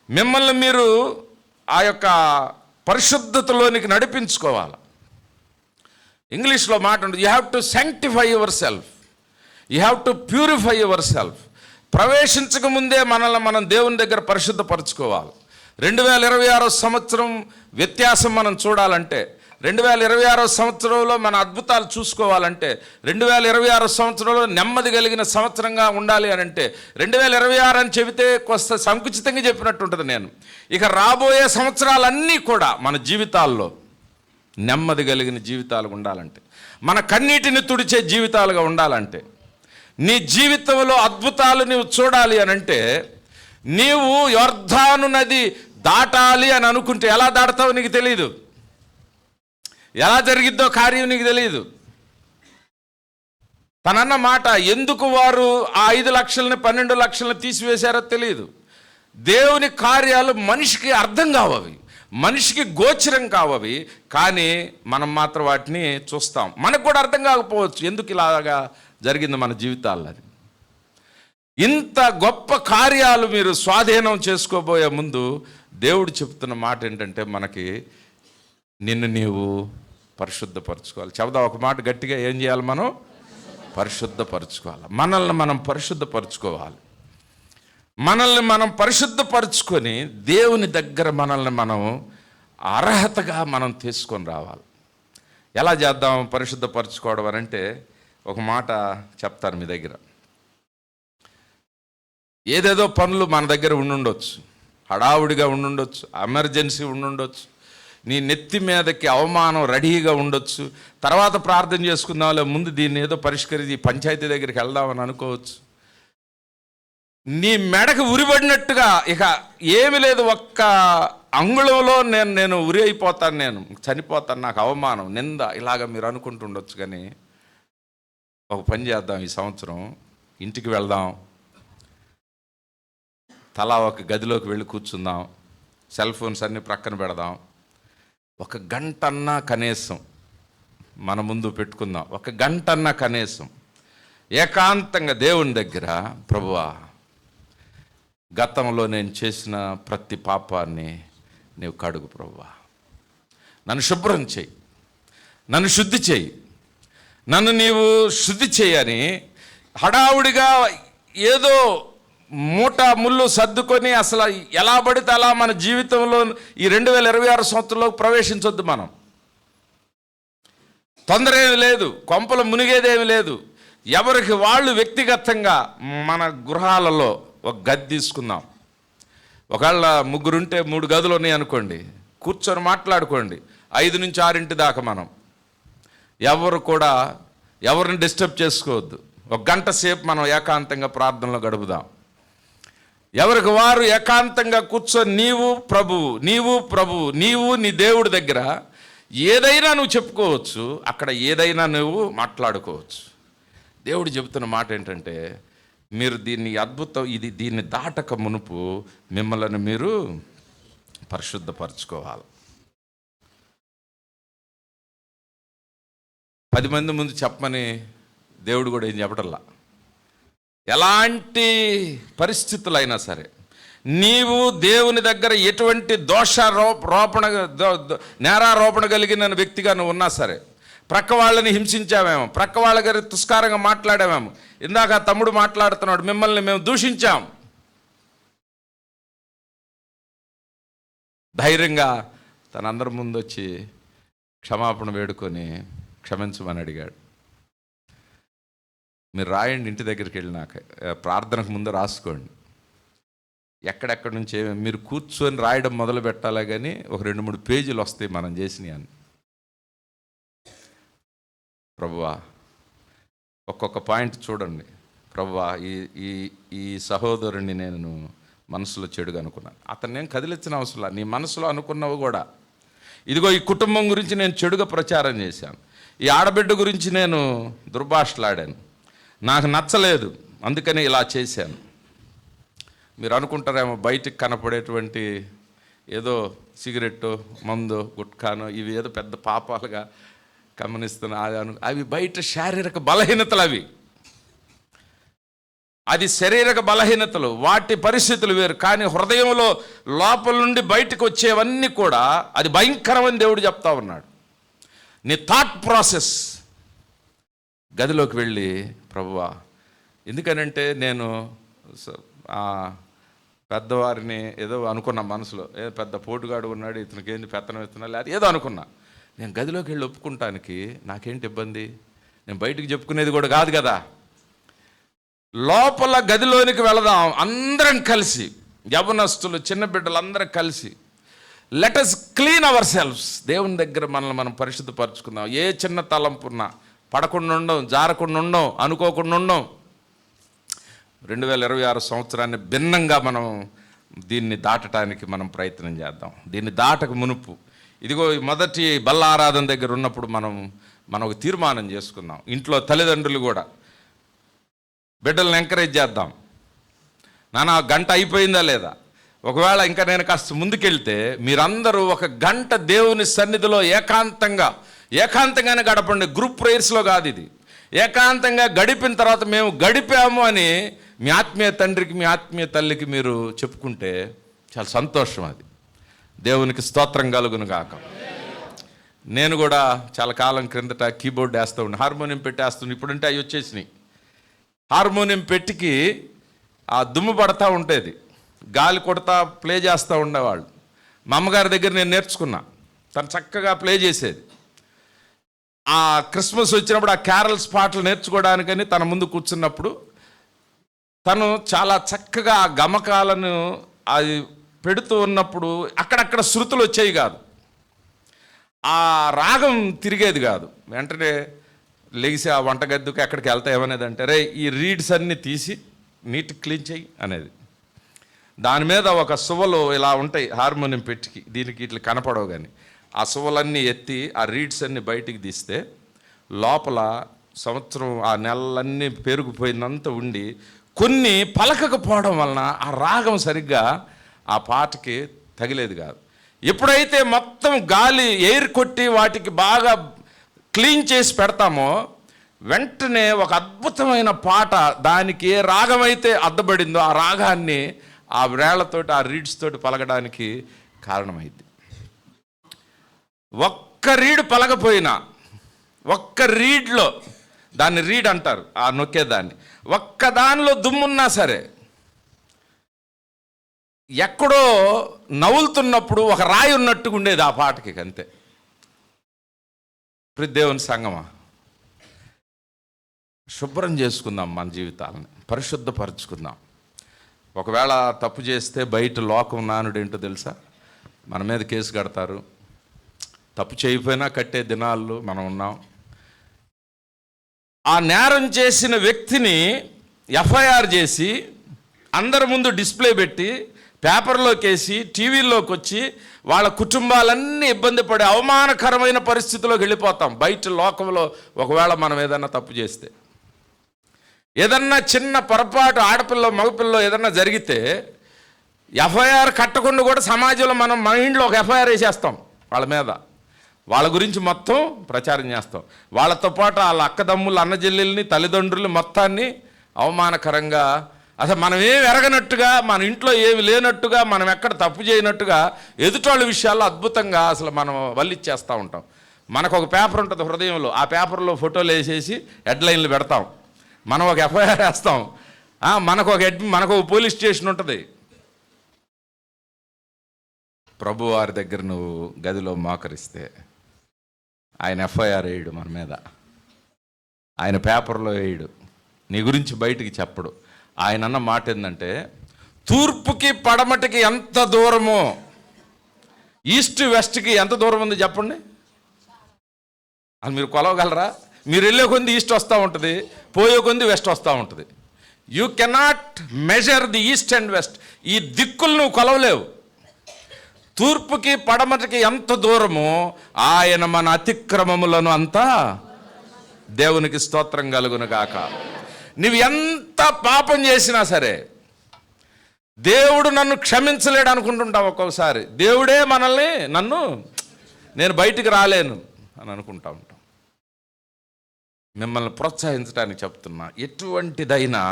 మిమ్మల్ని మీరు ఆ యొక్క పరిశుద్ధతలోనికి నడిపించుకోవాలి. ఇంగ్లీష్లో మాట ఉంటుంది, you have to sanctify yourself, you have to purify yourself. ప్రవేశించక ముందే మనల్ని మనం దేవుని దగ్గర పరిశుద్ధపరచుకోవాలి. 2026 సంవత్సరం వ్యత్యాసం మనం చూడాలంటే, 2026 సంవత్సరంలో మన అద్భుతాలు చూసుకోవాలంటే, 2026 సంవత్సరంలో నెమ్మది కలిగిన సంవత్సరంగా ఉండాలి అని అంటే, 2026 అని చెబితే కొంత సంకుచితంగా చెప్పినట్టు ఉంటుంది. నేను ఇక రాబోయే సంవత్సరాలన్నీ కూడా మన జీవితాల్లో నెమ్మది కలిగిన జీవితాలు ఉండాలంటే, మన కన్నీటిని తుడిచే జీవితాలుగా ఉండాలంటే, నీ జీవితంలో అద్భుతాలు నీవు చూడాలి అని అంటే, నీవు యొర్దాను నది దాటాలి అని అనుకుంటే ఎలా దాటుతావో నీకు తెలియదు, ఎలా జరిగిద్దో కార్యం నీకు తెలియదు. తనన్న మాట, ఎందుకు వారు ఆ 5 లక్షలని 12 లక్షలని తీసివేశారో తెలియదు. దేవుని కార్యాలు మనిషికి అర్థం కావవి, మనిషికి గోచరం కావవి, కానీ మనం మాత్రం వాటిని చూస్తాం. మనకు కూడా అర్థం కాకపోవచ్చు ఎందుకు ఇలాగా జరిగింది మన జీవితాల్లో. అది ఇంత గొప్ప కార్యాలు మీరు స్వాధీనం చేసుకోబోయే ముందు దేవుడు చెప్తున్న మాట ఏంటంటే, మనకి నిన్ను నీవు పరిశుద్ధపరచుకోవాలి. చెబుదా ఒక మాట గట్టిగా, ఏం చేయాలి? మనం పరిశుద్ధపరచుకోవాలి, మనల్ని మనం పరిశుద్ధపరచుకోవాలి. మనల్ని మనం పరిశుద్ధపరచుకొని దేవుని దగ్గర మనల్ని మనం అర్హతగా మనం తీసుకొని రావాలి. ఎలా చేద్దాం పరిశుద్ధపరచుకోవడం అని అంటే, ఒక మాట చెప్తాను మీ దగ్గర. ఏదేదో పనులు మన దగ్గర ఉండుండొచ్చు, హడావుడిగా ఉండుండొచ్చు, ఎమర్జెన్సీ ఉండుండొచ్చు, నీ నెత్తి మీదకి అవమానం రెడీగా ఉండొచ్చు. తర్వాత ప్రార్థన చేసుకుందాంలే, ముందు దీన్ని ఏదో పరిష్కరించి పంచాయతీ దగ్గరికి వెళ్దామని అనుకోవచ్చు. నీ మెడకు ఉరిపడినట్టుగా ఇక ఏమి లేదు, ఒక్క అంగుళంలో నేను ఉరి అయిపోతాను, నేను చనిపోతాను, నాకు అవమానం, నింద, ఇలాగ మీరు అనుకుంటుండొచ్చు. కానీ ఒక పని చేద్దాం, ఈ సంవత్సరం ఇంటికి వెళ్దాం, తలా ఒక గదిలోకి వెళ్ళి కూర్చుందాం, సెల్ ఫోన్స్ అన్నీ ప్రక్కన పెడదాం, ఒక గంటన్నా కనీసం మన ముందు పెట్టుకుందాం, ఒక గంటన్నా కనీసం ఏకాంతంగా దేవుని దగ్గర, ప్రభువా గతంలో నేను చేసిన ప్రతి పాపాన్ని నీవు కడుగు ప్రభువా, నన్ను శుభ్రం చేయి, నన్ను శుద్ధి చేయి, నన్ను నీవు శుద్ధి చేయని హడావుడిగా ఏదో మూట ముళ్ళు సర్దుకొని అసలు ఎలా పడితే అలా మన జీవితంలో ఈ 2026 సంవత్సరంలో ప్రవేశించొద్దు. మనం తొందర ఏమి లేదు, కొంపలు మునిగేదేమి లేదు. ఎవరికి వాళ్ళు వ్యక్తిగతంగా మన గృహాలలో ఒక గది తీసుకుందాం. ఒకవేళ ముగ్గురుంటే 3 గదులు ఉన్నాయి అనుకోండి, కూర్చొని మాట్లాడుకోండి 5 నుంచి 6 దాకా. మనం ఎవరు కూడా ఎవరిని డిస్టర్బ్ చేసుకోవద్దు. ఒక గంట సేపు మనం ఏకాంతంగా ప్రార్థనలో గడుపుదాం. ఎవరికి వారు ఏకాంతంగా కూర్చొని నీవు ప్రభువు, నీవు ప్రభువు, నీవు నీ దేవుడి దగ్గర ఏదైనా నువ్వు చెప్పుకోవచ్చు, అక్కడ ఏదైనా నువ్వు మాట్లాడుకోవచ్చు. దేవుడు చెబుతున్న మాట ఏంటంటే, మీరు దీన్ని అద్భుతం, దీన్ని దాటక మునుపు మిమ్మల్ని మీరు పరిశుద్ధపరచుకోవాలి. 10 మంది ముందు చెప్పమని దేవుడు కూడా ఏం చెప్పటల్లా. ఎలాంటి పరిస్థితులైనా సరే నీవు దేవుని దగ్గర ఎటువంటి నేరారోపణ కలిగిన వ్యక్తిగా నువ్వు ఉన్నా సరే, ప్రక్క వాళ్ళని హింసించామేమో, ప్రక్క వాళ్ళ గారి తుస్కారంగా మాట్లాడామేమో, ఇందాక తమ్ముడు మాట్లాడుతున్నాడు, మిమ్మల్ని మేము దూషించాం, ధైర్యంగా తన అందరి ముందు వచ్చి క్షమాపణ వేడుకొని క్షమించమని అడిగాడు. మీరు రాయండి, ఇంటి దగ్గరికి వెళ్ళినాక ప్రార్థనకు ముందు రాసుకోండి, ఎక్కడెక్కడి నుంచి మీరు కూర్చొని రాయడం మొదలు పెట్టాలా. కానీ ఒక 2-3 పేజీలు వస్తాయి మనం చేసినవి అని. ప్రభువా ఒక్కొక్క పాయింట్ చూడండి. ప్రభువా ఈ సహోదరుని నేను మనసులో చెడుగా అనుకున్నాను, అతను నేను కదిలించిన అవసరం, నీ మనసులో అనుకున్నవి కూడా, ఇదిగో ఈ కుటుంబం గురించి నేను చెడుగా ప్రచారం చేశాను, ఈ ఆడబిడ్డ గురించి నేను దుర్భాషలాడాను, నాకు నచ్చలేదు, అందుకని ఇలా చేశాను. మీరు అనుకుంటారేమో బయటికి కనపడేటువంటి ఏదో సిగరెట్టు, మందు, గుట్కాను ఇవి ఏదో పెద్ద పాపాలుగా గమనిస్తున్నా, అవి బయట శారీరక బలహీనతలు, అది శారీరక బలహీనతలు, వాటి పరిస్థితులు వేరు. కానీ హృదయంలో లోపల నుండి బయటకు వచ్చేవన్నీ కూడా అది భయంకరమని దేవుడు చెప్తా ఉన్నాడు. నీ థాట్ ప్రాసెస్ గదిలోకి వెళ్ళి, ప్రభువా ఎందుకనంటే నేను పెద్దవారిని ఏదో అనుకున్నా మనసులో, ఏదో పెద్ద పోటుగాడు ఉన్నాడు, ఇతనికి ఏంది పెత్తనం ఇస్తున్నా, లేదా ఏదో అనుకున్నా. నేను గదిలోకి వెళ్ళి ఒప్పుకుంటానికి నాకేంటి ఇబ్బంది, నేను బయటికి చెప్పుకునేది కూడా కాదు కదా. లోపల గదిలోనికి వెళదాం అందరం కలిసి, యవనస్తులు, చిన్న బిడ్డలు అందరం కలిసి, let us clean our selfs. దేవుని దగ్గర మనల్ని మనం పరిశుద్ధపరచుకుందాం. ఏ చిన్న తలంపున్నా పడకుండా ఉండం, జారకుండా ఉండం, అనుకోకుండా ఉండం. 2026 సంవత్సరాన్ని భిన్నంగా మనం దీన్ని దాటడానికి మనం ప్రయత్నం చేద్దాం. దీన్ని దాటక మునుపు, ఇదిగో మొదటి బల్ల ఆరాధన దగ్గర ఉన్నప్పుడు మనం ఒక తీర్మానం చేసుకుందాం. ఇంట్లో తల్లిదండ్రులు కూడా బిడ్డలను ఎంకరేజ్ చేద్దాం. నాన్న గంట అయిపోయిందా లేదా, ఒకవేళ ఇంకా నేను కాస్త ముందుకెళ్తే మీరందరూ ఒక గంట దేవుని సన్నిధిలో ఏకాంతంగానే గడపండి. గ్రూప్ ప్రేయర్స్లో కాదు, ఇది ఏకాంతంగా గడిపిన తర్వాత మేము గడిపాము అని మీ ఆత్మీయ తండ్రికి, మీ ఆత్మీయ తల్లికి మీరు చెప్పుకుంటే చాలా సంతోషం. అది దేవునికి స్తోత్రం కలుగును గాక. నేను కూడా చాలా కాలం క్రిందట కీబోర్డ్ వేస్తూ ఉండే, హార్మోనియం పెట్టేస్తుండే. ఇప్పుడంటే అవి వచ్చేసినాయి. హార్మోనియం పెట్టికి ఆ దుమ్ము పడతా ఉండేది, గాలి కొడతా ప్లే చేస్తూ ఉండేవాళ్ళు. మా అమ్మగారి దగ్గర నేను నేర్చుకున్నా, తను చక్కగా ప్లే చేసేది. ఆ క్రిస్మస్ వచ్చినప్పుడు ఆ క్యారల్స్ పాటలు నేర్చుకోవడానికని తన ముందు కూర్చున్నప్పుడు తను చాలా చక్కగా ఆ గమకాలను అది పెడుతూ ఉన్నప్పుడు అక్కడక్కడ శృతులు వచ్చేవి కాదు, ఆ రాగం తిరిగేది కాదు. వెంటనే లెగిసి ఆ వంటగదికి ఎక్కడికి వెళ్తా ఏమనేదంటే, రే ఈ రీడ్స్ అన్నీ తీసి నీట్ క్లీన్ చేయి అనేది. దాని మీద ఒక సువలు ఇలా ఉంటాయి హార్మోనియం పెట్టికి, దీనికి ఇట్లా కనపడవు, కానీ ఆ సువలన్నీ ఎత్తి ఆ రీడ్స్ అన్నీ బయటికి తీస్తే లోపల సంవత్సరం ఆ నెలలన్నీ పెరిగిపోయినంత ఉండి కొన్ని పలకకపోవడం వలన ఆ రాగం సరిగ్గా ఆ పాటకి తగిలేది కాదు. ఎప్పుడైతే మొత్తం గాలి ఎయిర్ కొట్టి వాటికి బాగా క్లీన్ చేసి పెడతామో వెంటనే ఒక అద్భుతమైన పాట, దానికి ఏ రాగం అయితే అద్దబడిందో ఆ రాగాన్ని ఆ వేళ్లతోటి ఆ రీడ్స్ తోటి పలకడానికి కారణమైంది. ఒక్క రీడ్ పలకపోయినా, ఒక్క రీడ్లో, దాన్ని రీడ్ అంటారు ఆ నొక్కేదాన్ని, ఒక్క దానిలో దుమ్మున్నా సరే ఎక్కడో నవ్వులుతున్నప్పుడు ఒక రాయి ఉన్నట్టుగా ఉండేది ఆ పాటకి, అంతే. దేవుని సంగమా, శుభ్రం చేసుకుందాం, మన జీవితాలని పరిశుద్ధపరచుకుందాం. ఒకవేళ తప్పు చేస్తే బయట లోకం నానుడు ఏంటో తెలుసా, మన మీద కేసు కడతారు. తప్పు చేయకపోయినా కట్టే దినాల్లో మనం ఉన్నాం. ఆ నేరం చేసిన వ్యక్తిని ఎఫ్ఐఆర్ చేసి అందరి ముందు డిస్ప్లే పెట్టి పేపర్లోకి వేసి టీవీల్లోకి వచ్చి వాళ్ళ కుటుంబాలన్నీ ఇబ్బంది పడే అవమానకరమైన పరిస్థితిలోకి వెళ్ళిపోతాం. బయట లోకంలో ఒకవేళ మనం ఏదన్నా తప్పు చేస్తే, ఏదన్నా చిన్న పొరపాటు ఆడపిల్ల మగపిల్ల ఏదన్నా జరిగితే ఎఫ్ఐఆర్ కట్టకుండా కూడా సమాజంలో మనం మైండ్లో ఒక ఎఫ్ఐఆర్ వేసేస్తాం వాళ్ళ మీద, వాళ్ళ గురించి మొత్తం ప్రచారం చేస్తాం. వాళ్ళతో పాటు వాళ్ళ అక్కదమ్ములు, అన్నజెల్లెల్ని, తల్లిదండ్రులు మొత్తాన్ని అవమానకరంగా, అసలు మనం ఏమి ఎరగనట్టుగా, మన ఇంట్లో ఏమి లేనట్టుగా, మనం ఎక్కడ తప్పు చేయనట్టుగా ఎదుటోళ్ళ విషయాల్లో అద్భుతంగా అసలు మనం వల్లిచ్చేస్తూ ఉంటాం. మనకు ఒక పేపర్ ఉంటుంది హృదయంలో, ఆ పేపర్లో ఫోటోలు వేసేసి హెడ్లైన్లు పెడతాం. మనం ఒక ఎఫ్ఐఆర్ వేస్తాం. మనకు ఒక పోలీస్ స్టేషన్ ఉంటుంది. ప్రభు వారి దగ్గర నువ్వు గదిలో మోకరిస్తే ఆయన ఎఫ్ఐఆర్ వేయడు మన మీద, ఆయన పేపర్లో వేయడు, నీ గురించి బయటికి చెప్పడు. ఆయన అన్న మాట ఏంటంటే, తూర్పుకి పడమటికి ఎంత దూరమో, ఈస్ట్ వెస్ట్కి ఎంత దూరం ఉంది చెప్పండి. అది మీరు కొలవగలరా? మీరు వెళ్ళే కొంది ఈస్ట్ వస్తూ ఉంటుంది, పోయే కొంది వెస్ట్ వస్తూ ఉంటుంది. You cannot measure the east and west. ఈ దిక్కులు నువ్వు కొలవలేవు. తూర్పుకి పడమటికి ఎంత దూరమో ఆయన మన అతిక్రమములను అంతా, దేవునికి స్తోత్రం కలుగును గాక. నువ్వు ఎంత పాపం చేసినా సరే దేవుడు నన్ను క్షమించలేడు అనుకుంటుంటావు. ఒక్కొక్కసారి దేవుడే మనల్ని, నేను బయటికి రాలేను అని అనుకుంటా ఉంటాం. మిమ్మల్ని ప్రోత్సహించడానికి చెప్తున్నా, ఎటువంటిదైనా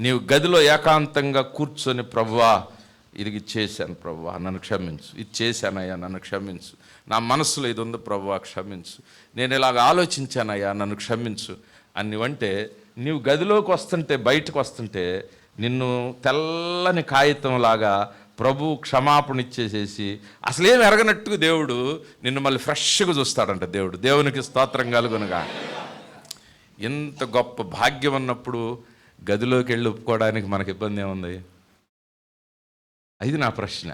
నీవు గదిలో ఏకాంతంగా కూర్చొని, ప్రభువా ఇది చేశాను ప్రభువా నన్ను క్షమించు, ఇది చేశానయ్యా నన్ను క్షమించు, నా మనసులో ఇది ఉంది ప్రభువా క్షమించు, నేను ఇలాగ ఆలోచించానయ్యా నన్ను క్షమించు అనివంటే, నీవు గదిలోకి వస్తుంటే, బయటకు వస్తుంటే నిన్ను తెల్లని కాగితంలాగా ప్రభు క్షమాపణ ఇచ్చేసేసి అసలేం ఎరగనట్టుగా దేవుడు నిన్ను మళ్ళీ ఫ్రెష్గా చూస్తాడంట. దేవునికి స్తోత్రం కలుగునుగా. ఎంత గొప్ప భాగ్యం ఉన్నప్పుడు గదిలోకి వెళ్ళి ఒప్పుకోవడానికి మనకి ఇబ్బంది ఏముంది? ఇది నా ప్రశ్న.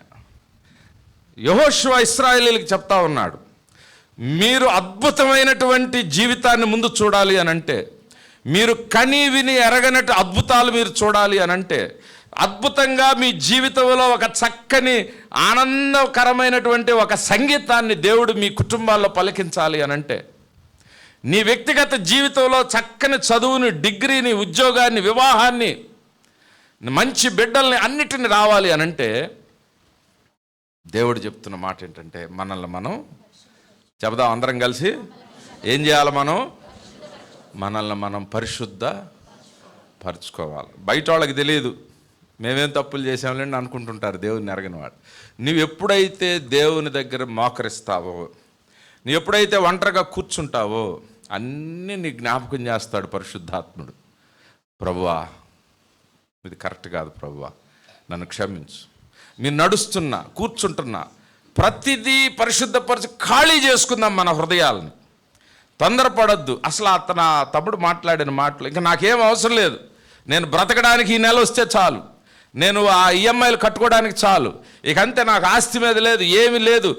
యెహోషువ ఇశ్రాయేలీయులకు చెప్తా ఉన్నాడు, మీరు అద్భుతమైనటువంటి జీవితాన్ని ముందు చూడాలి అని అంటే, మీరు కని విని ఎరగనట్టు అద్భుతాలు మీరు చూడాలి అని అంటే, అద్భుతంగా మీ జీవితంలో ఒక చక్కని ఆనందకరమైనటువంటి ఒక సంగీతాన్ని దేవుడు మీ కుటుంబాల్లో పలికించాలి అని అంటే, నీ వ్యక్తిగత జీవితంలో చక్కని చదువుని, డిగ్రీని, ఉద్యోగాన్ని, వివాహాన్ని, మంచి బిడ్డల్ని, అన్నిటిని రావాలి అని అంటే, దేవుడు చెప్తున్న మాట ఏంటంటే, మనల్ని మనం చెబుదాం అందరం కలిసి. ఏం చేయాలి? మనల్ని మనం పరిశుద్ధ పరుచుకోవాలి. బయట వాళ్ళకి తెలియదు మేమేం తప్పులు చేసాంలేండి అనుకుంటుంటారు దేవుని ఎరగని వాడు. నువ్వు ఎప్పుడైతే దేవుని దగ్గర మోకరిస్తావో, నువ్వు ఎప్పుడైతే ఒంటరిగా కూర్చుంటావో, అన్నీ నీ జ్ఞాపకం చేస్తాడు పరిశుద్ధాత్ముడు. ప్రభువా ఇది కరెక్ట్ కాదు ప్రభువా నన్ను క్షమించు. మీరు నడుస్తున్నా, కూర్చుంటున్నా, ప్రతిదీ పరిశుద్ధపరిచి ఖాళీ చేసుకుందాం మన హృదయాలని. తొందరపడద్దు. అసలు అతను తమ్ముడు మాట్లాడిన మాటలు ఇంకా నాకేం అవసరం లేదు, నేను బ్రతకడానికి ఈ నెల వస్తే చాలు, నేను ఆ ఈఎంఐలు కట్టుకోవడానికి చాలు, ఇక అంతే, నాకు ఆస్తి మీద లేదు, ఏమీ లేదు.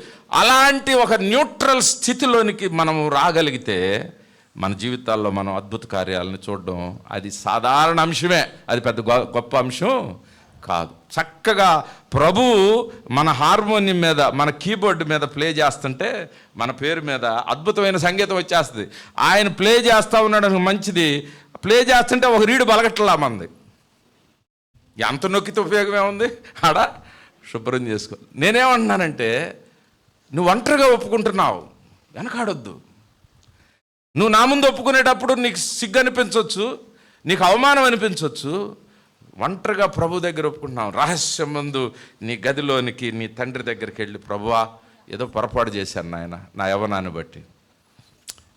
అలాంటి ఒక న్యూట్రల్ స్థితిలోనికి మనము రాగలిగితే మన జీవితాల్లో మనం అద్భుత కార్యాలను చూడడం అది సాధారణ అంశమే, అది పెద్ద గొప్ప అంశం కాదు. చక్కగా ప్రభువు మన హార్మోనియం మీద, మన కీబోర్డ్ మీద ప్లే చేస్తుంటే మన పేరు మీద అద్భుతమైన సంగీతం వచ్చేస్తుంది. ఆయన ప్లే చేస్తూ ఉన్నాడు మంచిది, ప్లే చేస్తుంటే ఒక రీడు బలగట్లా మంది, ఎంత నొక్కితే ఉపయోగమే ఉంది, ఆడ శుభ్రం చేసుకో. నేనేమంటున్నానంటే, నువ్వు ఒంటరిగా ఒప్పుకుంటున్నావు, వెనకాడొద్దు. నువ్వు నా ముందు ఒప్పుకునేటప్పుడు నీకు సిగ్గు అనిపించవచ్చు, నీకు అవమానం అనిపించవచ్చు. ఒంటరిగా ప్రభు దగ్గర ఒప్పుకుంటున్నావు, రహస్యం ముందు నీ గదిలోనికి నీ తండ్రి దగ్గరికి వెళ్ళి, ప్రభువా ఏదో పొరపాటు చేశాను నాయన, నా యవ్వనాన్ని బట్టి,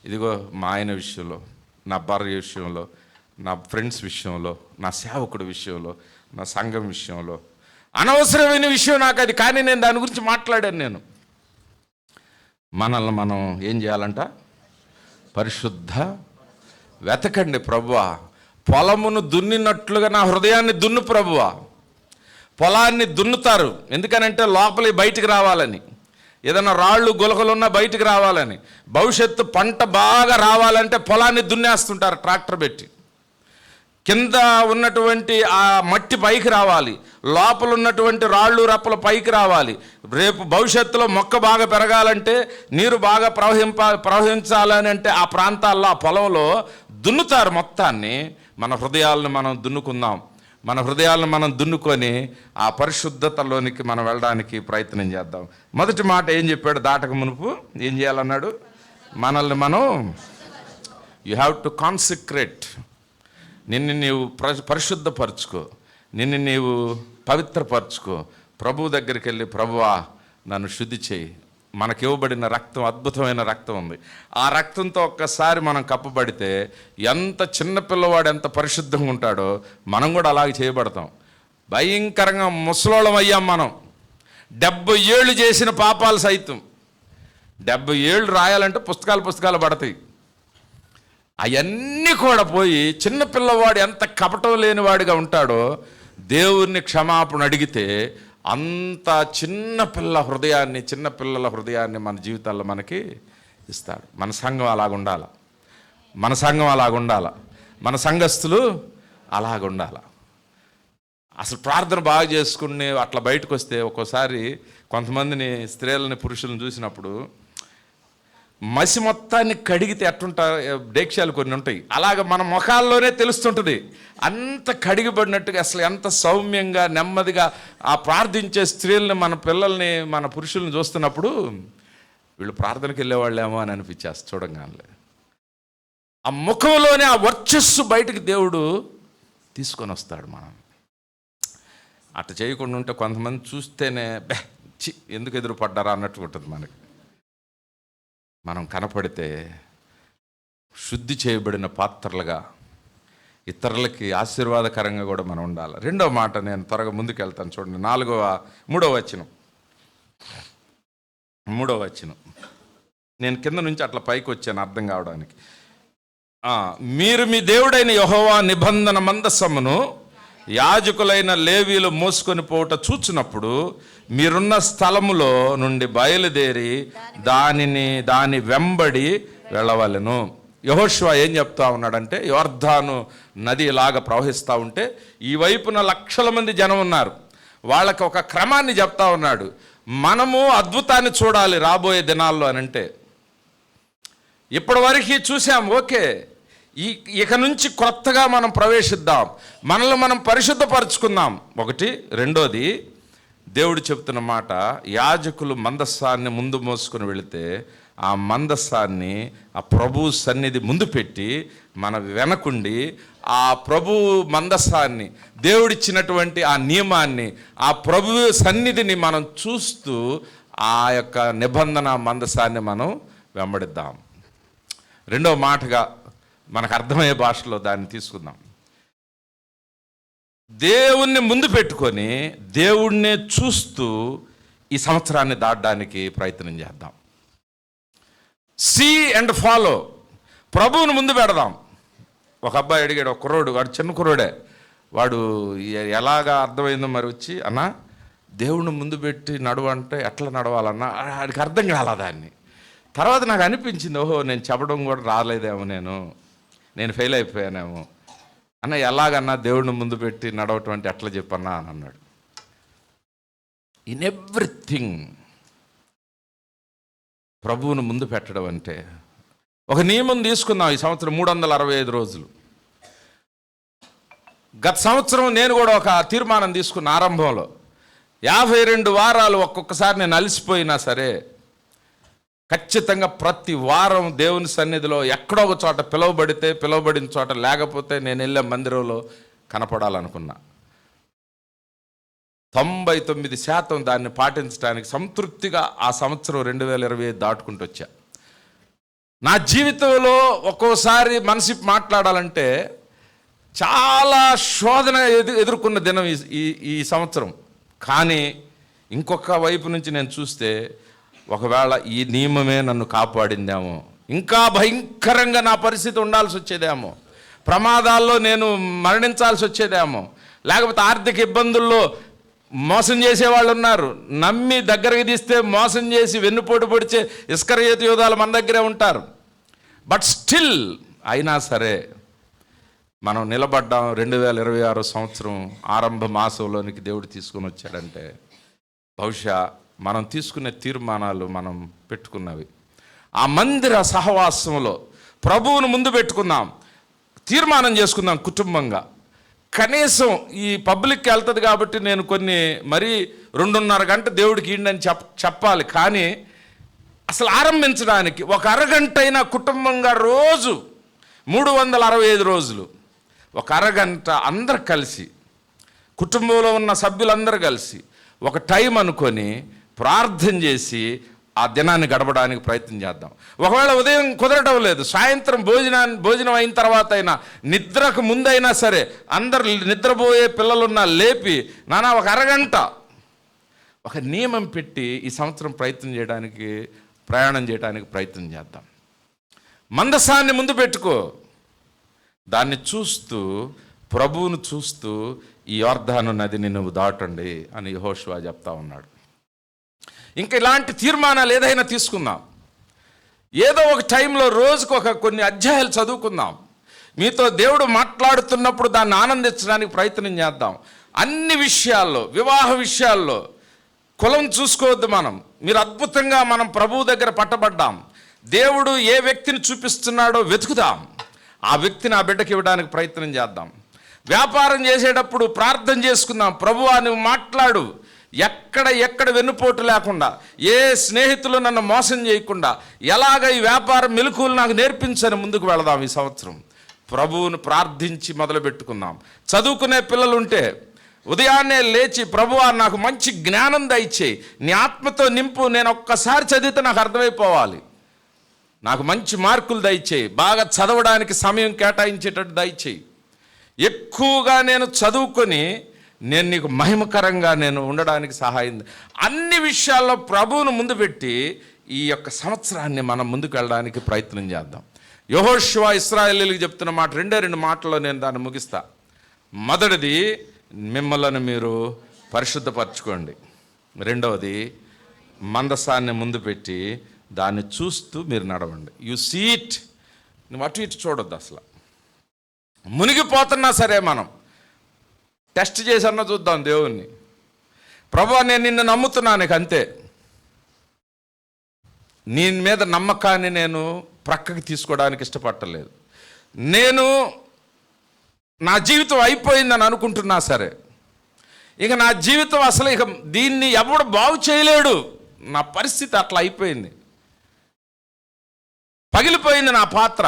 ఇదిగో మా ఆయన విషయంలో, నా భార్య విషయంలో, నా ఫ్రెండ్స్ విషయంలో, నా సేవకుడి విషయంలో, నా సంఘం విషయంలో అనవసరమైన విషయం నాకు అది, కానీ నేను దాని గురించి మాట్లాడాను. నేను మనల్ని మనం ఏం చేయాలంట? పరిశుద్ధ వెతకండి ప్రభువా. పొలమును దున్నినట్లుగా నా హృదయాన్ని దున్ను ప్రభువా. పొలాన్ని దున్నుతారు ఎందుకనంటే లోపలి బయటికి రావాలని, ఏదైనా రాళ్ళు గులకలున్నా బయటికి రావాలని, భవిష్యత్తు పంట బాగా రావాలంటే పొలాన్ని దున్నేస్తుంటారు ట్రాక్టర్ పెట్టి. కింద ఉన్నటువంటి ఆ మట్టి పైకి రావాలి, లోపల ఉన్నటువంటి రాళ్ళు రప్పలు పైకి రావాలి. రేపు భవిష్యత్తులో మొక్క బాగా పెరగాలంటే, నీరు బాగా ప్రవహించాలని అంటే ఆ ప్రాంతాల్లో, ఆ పొలంలో దున్నుతారు మొత్తాన్ని. మన హృదయాలను మనం దున్నుకుందాం, మన హృదయాలను మనం దున్నుకొని ఆ పరిశుద్ధతలోనికి మనం వెళ్ళడానికి ప్రయత్నం చేద్దాం. మొదటి మాట ఏం చెప్పాడు? దాటక మునుపు ఏం చేయాలన్నాడు? మనల్ని మనం, యు హ్యావ్ టు కాన్సిక్రేట్. నిన్ను నీవు పరిశుద్ధపరచుకో, నిన్ను నీవు పవిత్రపరచుకో. ప్రభువు దగ్గరికి వెళ్ళి, ప్రభువా నన్ను శుద్ధి చేయి. మనకి ఇవ్వబడిన రక్తం, అద్భుతమైన రక్తం ఉంది. ఆ రక్తంతో ఒక్కసారి మనం కప్పబడితే ఎంత చిన్నపిల్లవాడు ఎంత పరిశుద్ధంగా ఉంటాడో మనం కూడా అలాగే చేయబడతాం. భయంకరంగా ముసలోళం అయ్యాం మనం. 70 ఏళ్ళు చేసిన పాపాలు సైతం 70 ఏళ్ళు రాయాలంటే పుస్తకాలు పడతాయి. అవన్నీ కూడా పోయి చిన్నపిల్లవాడు ఎంత కపటం లేనివాడిగా ఉంటాడో దేవుణ్ణి క్షమాపణ అడిగితే అంత చిన్నపిల్లల హృదయాన్ని మన జీవితాల్లో మనకి ఇస్తాడు. మన సంఘం అలాగుండాల, మన సంఘస్థులు అలాగుండాల. అసలు ప్రార్థన బాగా చేసుకుని అట్లా బయటకు వస్తే ఒక్కోసారి కొంతమందిని, స్త్రీలని, పురుషులను చూసినప్పుడు మసి మొత్తాన్ని కడిగితే ఎట్టుంటా డేక్షాలు కొన్ని ఉంటాయి, అలాగ మన ముఖాల్లోనే తెలుస్తుంటుంది. అంత కడిగిపడినట్టుగా అసలు ఎంత సౌమ్యంగా నెమ్మదిగా ఆ ప్రార్థించే స్త్రీలని, మన పిల్లల్ని, మన పురుషుల్ని చూస్తున్నప్పుడు వీళ్ళు ప్రార్థనకి వెళ్ళేవాళ్ళేమో అని అనిపించేస్తుంది చూడంగానే. ఆ ముఖంలోనే ఆ వర్చస్సు బయటకు దేవుడు తీసుకొని వస్తాడు. మనం అట్లా చేయకుండా ఉంటే కొంతమంది చూస్తేనే ఎందుకు ఎదురుపడ్డారా అన్నట్టు ఉంటుంది మనకి. మనం కనపడితే శుద్ధి చేయబడిన పాత్రలుగా ఇతరులకి ఆశీర్వాదకరంగా కూడా మనం ఉండాలి. రెండవ మాట, నేను త్వరగా ముందుకు వెళ్తాను చూడండి. 3వ వచనం. నేను కింద నుంచి అట్లా పైకి వచ్చాను అర్థం కావడానికి. మీరు మీ దేవుడైన యెహోవా నిబంధన మందసమును యాజకులైన లేవీలు మోసుకొని పోవుట చూచినప్పుడు మీరున్న స్థలములో నుండి బయలుదేరి దాని వెంబడి వెళ్ళవలెను. యెహోషువ ఏం చెప్తా ఉన్నాడంటే, యోర్దాను నది ఇలాగ ప్రవహిస్తూ ఉంటే ఈ వైపున లక్షల మంది జనం ఉన్నారు. వాళ్ళకి ఒక క్రమాన్ని చెప్తా ఉన్నాడు. మనము అద్భుతాన్ని చూడాలి రాబోయే దినాల్లో అని అంటే, ఇప్పటివరకు చూసాం, ఓకే, ఇక నుంచి కొత్తగా మనం ప్రవేశిద్దాం, మనల్ని మనం పరిశుద్ధపరచుకుందాం. ఒకటి. రెండోది, దేవుడు చెప్తున్న మాట, యాజకులు మందస్సాన్ని ముందు మోసుకొని వెళితే ఆ మందస్సాన్ని ఆ ప్రభు సన్నిధి ముందు పెట్టి మన వెనకుండి ఆ ప్రభు మందస్సాన్ని, దేవుడిచ్చినటువంటి ఆ నియమాన్ని, ఆ ప్రభు సన్నిధిని మనం చూస్తూ ఆ యొక్క నిబంధన మందస్సాన్ని మనం వెంబడిద్దాం. రెండవ మాటగా మనకు అర్థమయ్యే భాషలో దాన్ని తీసుకుందాం. దేవుణ్ణి ముందు పెట్టుకొని దేవుణ్ణే చూస్తూ ఈ సంవత్సరాన్ని దాటడానికి ప్రయత్నం చేద్దాం. See and follow. ప్రభువుని ముందు పెడదాం. ఒక అబ్బాయి అడిగాడు, ఒక కుర్రోడు, వాడు చిన్న కుర్రోడే, వాడు ఎలాగా అర్థమైందో మరి వచ్చి, అన్నా దేవుణ్ణి ముందు పెట్టి నడవంటే ఎట్లా నడవాలన్నా వాడికి అర్థం కాల దాన్ని. తర్వాత నాకు అనిపించింది, ఓహో నేను చెప్పడం కూడా రాలేదేమో, నేను ఫెయిల్ అయిపోయానేమో. అన్న ఎలాగన్నా దేవుడిని ముందు పెట్టి నడవటం అంటే ఎట్లా చెప్పన్నా అని అన్నాడు. ఇన్ ఎవ్రీథింగ్ ప్రభువును ముందు పెట్టడం అంటే, ఒక నియమం తీసుకుందాం. ఈ సంవత్సరం 365 రోజులు. గత సంవత్సరం నేను కూడా ఒక తీర్మానం తీసుకున్న. ఆరంభంలో 52 వారాలు ఒక్కొక్కసారి నేను అలసిపోయినా సరే ఖచ్చితంగా ప్రతి వారం దేవుని సన్నిధిలో ఎక్కడో ఒక చోట పిలువబడిన చోట, లేకపోతే నేను వెళ్ళే మందిరంలో కనపడాలనుకున్నా. 99% దాన్ని పాటించడానికి సంతృప్తిగా ఆ సంవత్సరం 2025 దాటుకుంటూ వచ్చా. నా జీవితంలో ఒక్కోసారి మనసు మాట్లాడాలంటే చాలా శోధన ఎదుర్కొన్న దినం ఈ సంవత్సరం. కానీ ఇంకొక వైపు నుంచి నేను చూస్తే, ఒకవేళ ఈ నియమమే నన్ను కాపాడిందేమో, ఇంకా భయంకరంగా నా పరిస్థితి ఉండాల్సి వచ్చేదేమో, ప్రమాదాల్లో నేను మరణించాల్సి వచ్చేదేమో, లేకపోతే ఆర్థిక ఇబ్బందుల్లో మోసం చేసేవాళ్ళు ఉన్నారు. నమ్మి దగ్గరికి తీస్తే మోసం చేసి వెన్నుపోటు పొడిచే ఇస్కరియోతు యూదాలు మన దగ్గరే ఉంటారు. బట్ స్టిల్ అయినా సరే మనం నిలబడ్డాం. 2026 సంవత్సరం ఆరంభ మాసంలోనికి దేవుడు తీసుకుని వచ్చాడంటే, బహుశా మనం తీసుకునే తీర్మానాలు మనం పెట్టుకున్నవి. ఆ మందిర సహవాసంలో ప్రభువును ముందు పెట్టుకుందాం, తీర్మానం చేసుకుందాం కుటుంబంగా. కనీసం ఈ పబ్లిక్కి వెళ్తుంది కాబట్టి నేను కొన్ని మరీ 2.5 గంట దేవుడికి ఇండని చెప్పాలి. కానీ అసలు ఆరంభించడానికి ఒక అరగంట అయినా కుటుంబంగా రోజు 365 రోజులు ఒక అరగంట అందరు కలిసి, కుటుంబంలో ఉన్న సభ్యులందరూ కలిసి ఒక టైం అనుకొని ప్రార్థన చేసి ఆ దినాన్ని గడపడానికి ప్రయత్నం చేద్దాం. ఒకవేళ ఉదయం కుదరటం లేదు, సాయంత్రం భోజనం అయిన తర్వాత అయినా, నిద్రకు ముందైనా సరే, అందరు నిద్రపోయే పిల్లలున్నా లేపి, నానా ఒక అరగంట ఒక నియమం పెట్టి ఈ సంవత్సరం ప్రయాణం చేయడానికి ప్రయత్నం చేద్దాం. మందసాన్ని ముందు పెట్టుకో, దాన్ని చూస్తూ, ప్రభువును చూస్తూ ఈ యోర్దాను నదిని నువ్వు దాటండి అని యెహోషువ చెప్తా ఉన్నాడు. ఇంకా ఇలాంటి తీర్మానాలు ఏదైనా తీసుకుందాం. ఏదో ఒక టైంలో రోజుకు కొన్ని అధ్యాయాలు చదువుకుందాం. మీతో దేవుడు మాట్లాడుతున్నప్పుడు దాన్ని ఆనందించడానికి ప్రయత్నం చేద్దాం. అన్ని విషయాల్లో, వివాహ విషయాల్లో కులం చూసుకోవద్దు. మీరు అద్భుతంగా మనం ప్రభువు దగ్గర పట్టబడ్డాం. దేవుడు ఏ వ్యక్తిని చూపిస్తున్నాడో వెతుకుదాం, ఆ వ్యక్తిని ఆ బిడ్డకి ఇవ్వడానికి ప్రయత్నం చేద్దాం. వ్యాపారం చేసేటప్పుడు ప్రార్థన చేసుకుందాం, ప్రభువా నువ్వు మాట్లాడు, ఎక్కడ వెన్నుపోటు లేకుండా, ఏ స్నేహితులు నన్ను మోసం చేయకుండా, ఎలాగ ఈ వ్యాపారం మెలకువలు నాకు నేర్పించని ముందుకు వెళదాం. ఈ సంవత్సరం ప్రభువును ప్రార్థించి మొదలు పెట్టుకుందాం. చదువుకునే పిల్లలు ఉంటే ఉదయాన్నే లేచి, ప్రభువా నాకు మంచి జ్ఞానం దయచేయి, నీ ఆత్మతో నింపు, నేను ఒక్కసారి చదివితే నాకు అర్థమైపోవాలి, నాకు మంచి మార్కులు దయచేయి, బాగా చదవడానికి సమయం కేటాయించేటట్టు దయచేయి, ఎక్కువగా నేను చదువుకొని నేను నీకు మహిమకరంగా నేను ఉండడానికి సహాయం. అన్ని విషయాల్లో ప్రభువును ముందు పెట్టి ఈ యొక్క సంవత్సరాన్ని మనం ముందుకు వెళ్ళడానికి ప్రయత్నం చేద్దాం. యెహోషువ ఇశ్రాయేలీయులకు చెప్తున్న మాట 2 మాటల్లో నేను దాన్ని ముగిస్తా. మొదటిది, మిమ్మల్ని మీరు పరిశుద్ధపరచుకోండి. రెండవది, మందసాన్ని ముందు పెట్టి దాన్ని చూస్తూ మీరు నడవండి. You see it. నువ్వు అటు ఇటు చూడొద్దు. అసలు మునిగిపోతున్నా సరే మనం టెస్ట్ చేసన్నా చూద్దాం దేవుణ్ణి. ప్రభువా నేను నిన్ను నమ్ముతున్నాను, నీకు అంతే. నీ మీద నమ్మకాన్ని నేను ప్రక్కకి తీసుకోవడానికి ఇష్టపడలేదు. నేను నా జీవితం అయిపోయిందని అనుకుంటున్నా సరే, ఇక నా జీవితం అసలు ఇక దీన్ని ఎవడు బాగు చేయలేడు, నా పరిస్థితి అట్లా అయిపోయింది, పగిలిపోయింది నా పాత్ర,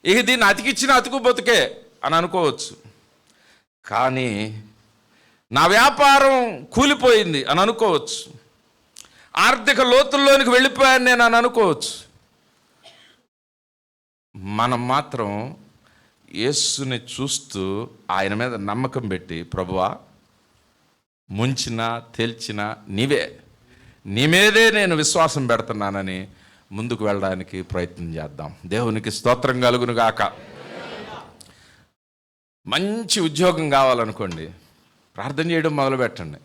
ఇక దీన్ని అతికిచ్చిన అతుకు బతుకే అని అనుకోవచ్చు. కానీ నా వ్యాపారం కూలిపోయింది అని అనుకోవచ్చు, ఆర్థిక లోతుల్లోనికి వెళ్ళిపోయాను నేను అని అనుకోవచ్చు. మనం మాత్రం యేసుని చూస్తూ ఆయన మీద నమ్మకం పెట్టి, ప్రభువా ముంచినా తేల్చినా నీ మీదే నేను విశ్వాసం పెడుతున్నానని ముందుకు వెళ్ళడానికి ప్రయత్నం చేద్దాం. దేవునికి స్తోత్రం కలుగును గాక. మంచి ఉద్యోగం కావాలనుకోండి, ప్రార్థన చేయడం మొదలు పెట్టండి.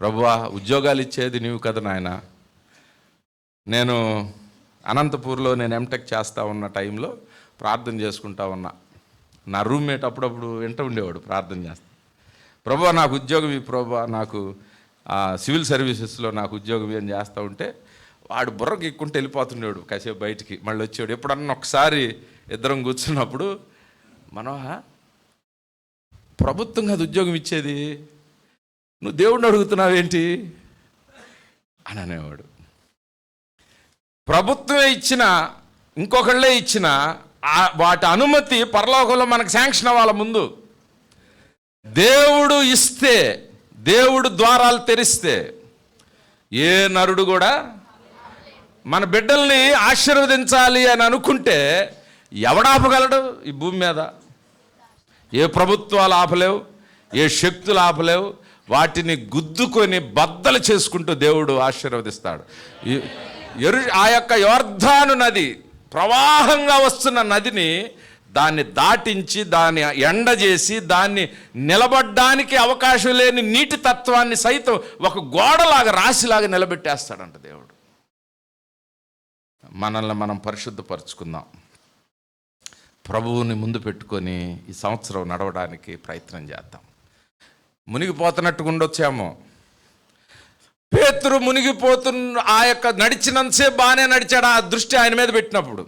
ప్రభువా, ఉద్యోగాలు ఇచ్చేది నీవు కదా నాయన. నేను అనంతపూర్లో ఎంటెక్ చేస్తూ ఉన్న టైంలో ప్రార్థన చేసుకుంటా ఉన్నా. నా రూమ్మేట్ అప్పుడప్పుడు వింట ఉండేవాడు ప్రార్థన చేస్తా, ప్రభువా నాకు ఉద్యోగం ప్రభువా, నాకు సివిల్ సర్వీసెస్లో నాకు ఉద్యోగం ఏం చేస్తూ ఉంటే వాడు బుర్రకి ఎక్కుంటే వెళ్ళిపోతుండేవాడు. కాసేపు బయటికి మళ్ళీ వచ్చేవాడు. ఎప్పుడన్నా ఒకసారి ఇద్దరం కూర్చున్నప్పుడు, మనోహ, ప్రభుత్వం కాదు ఉద్యోగం ఇచ్చేది, నువ్వు దేవుడిని అడుగుతున్నావేంటి అని అనేవాడు. ప్రభుత్వమే ఇచ్చిన, ఇంకొకళ్ళే ఇచ్చిన వాటి అనుమతి పరలోకంలో మనకు శాంక్షన్ అవ్వాలి. ముందు దేవుడు ఇస్తే, దేవుడు ద్వారాలు తెరిస్తే ఏ నరుడు కూడా మన బిడ్డల్ని ఆశీర్వదించాలి అని అనుకుంటే ఎవడాపగలడు ఈ భూమి మీద? ఏ ప్రభుత్వాలు ఆపలేవు, ఏ శక్తులు ఆపలేవు. వాటిని గుద్దుకొని బద్దలు చేసుకుంటూ దేవుడు ఆశీర్వదిస్తాడు. ఆ యొక్క యోర్దాను నది, ప్రవాహంగా వస్తున్న నదిని దాన్ని దాటించి, దాన్ని ఎండజేసి, దాన్ని నిలబడ్డానికి అవకాశం లేని నీటి తత్వాన్ని సైతం ఒక గోడలాగా, రాశిలాగా నిలబెట్టేస్తాడంట దేవుడు. మనల్ని మనం పరిశుద్ధపరచుకుందాం. ప్రభువుని ముందు పెట్టుకొని ఈ సంవత్సరం నడవడానికి ప్రయత్నం చేద్దాం. మునిగిపోతున్నట్టుగా ఉండొచ్చేమో. పేతురు మునిగిపోతున్న ఆ యొక్క నడిచినంతసేపు బాగానే నడిచాడు. ఆ దృష్టి ఆయన మీద పెట్టినప్పుడు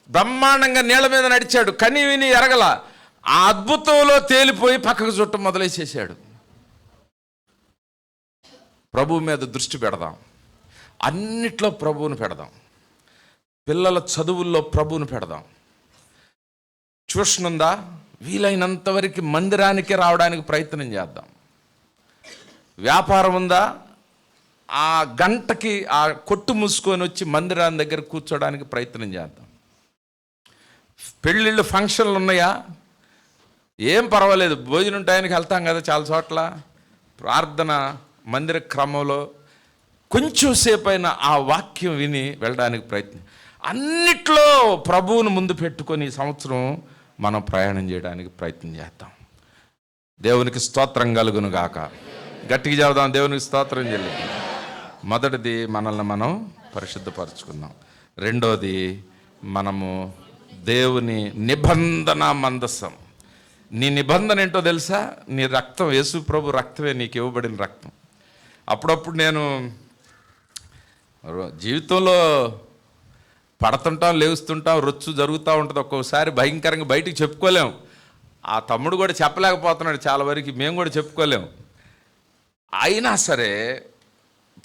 బ్రహ్మాండంగా నీళ్ళ మీద నడిచాడు. కని విని ఎరగల. ఆ అద్భుతంలో తేలిపోయి పక్కకు చుట్టం మొదలేసేసాడు. ప్రభువు మీద దృష్టి పెడదాం. అన్నిట్లో ప్రభువుని పెడదాం. పిల్లల చదువుల్లో ప్రభువుని పెడదాం. ట్యూషన్ ఉందా, వీలైనంత వరకు మందిరానికి రావడానికి ప్రయత్నం చేద్దాం. వ్యాపారం ఉందా, ఆ గంటకి ఆ కొట్టు మూసుకొని వచ్చి మందిరాన్ని దగ్గర కూర్చోడానికి ప్రయత్నం చేద్దాం. పెళ్ళిళ్ళు, ఫంక్షన్లు ఉన్నాయా, ఏం పర్వాలేదు, భోజనం టైంకి వెళ్తాం కదా చాలా చోట్ల. ప్రార్థన మందిర క్రమంలో కొంచెం సేపు అయినా ఆ వాక్యం విని వెళ్ళడానికి ప్రయత్నం. అన్నిట్లో ప్రభువును ముందు పెట్టుకొని ఈ సంవత్సరం మనం ప్రయాణం చేయడానికి ప్రయత్నం చేద్దాం. దేవునికి స్తోత్రం కలుగును గాక. గట్టిగా చెబుదాం, దేవునికి స్తోత్రం చెల్లి. మొదటిది, మనల్ని మనం పరిశుద్ధపరచుకుందాం. రెండోది, మనము దేవుని నిబంధన మందసం. నీ నిబంధన ఏంటో తెలుసా? నీ రక్తం, యేసు ప్రభు రక్తమే నీకు ఇవ్వబడిన రక్తం. అప్పుడప్పుడు నేను జీవితంలో పడుతుంటాం, లేవుస్తుంటాం, రొచ్చు జరుగుతూ ఉంటుంది. ఒక్కోసారి భయంకరంగా బయటికి చెప్పుకోలేం. ఆ తమ్ముడు కూడా చెప్పలేకపోతున్నాడు చాలా వరకు, మేము కూడా చెప్పుకోలేం. అయినా సరే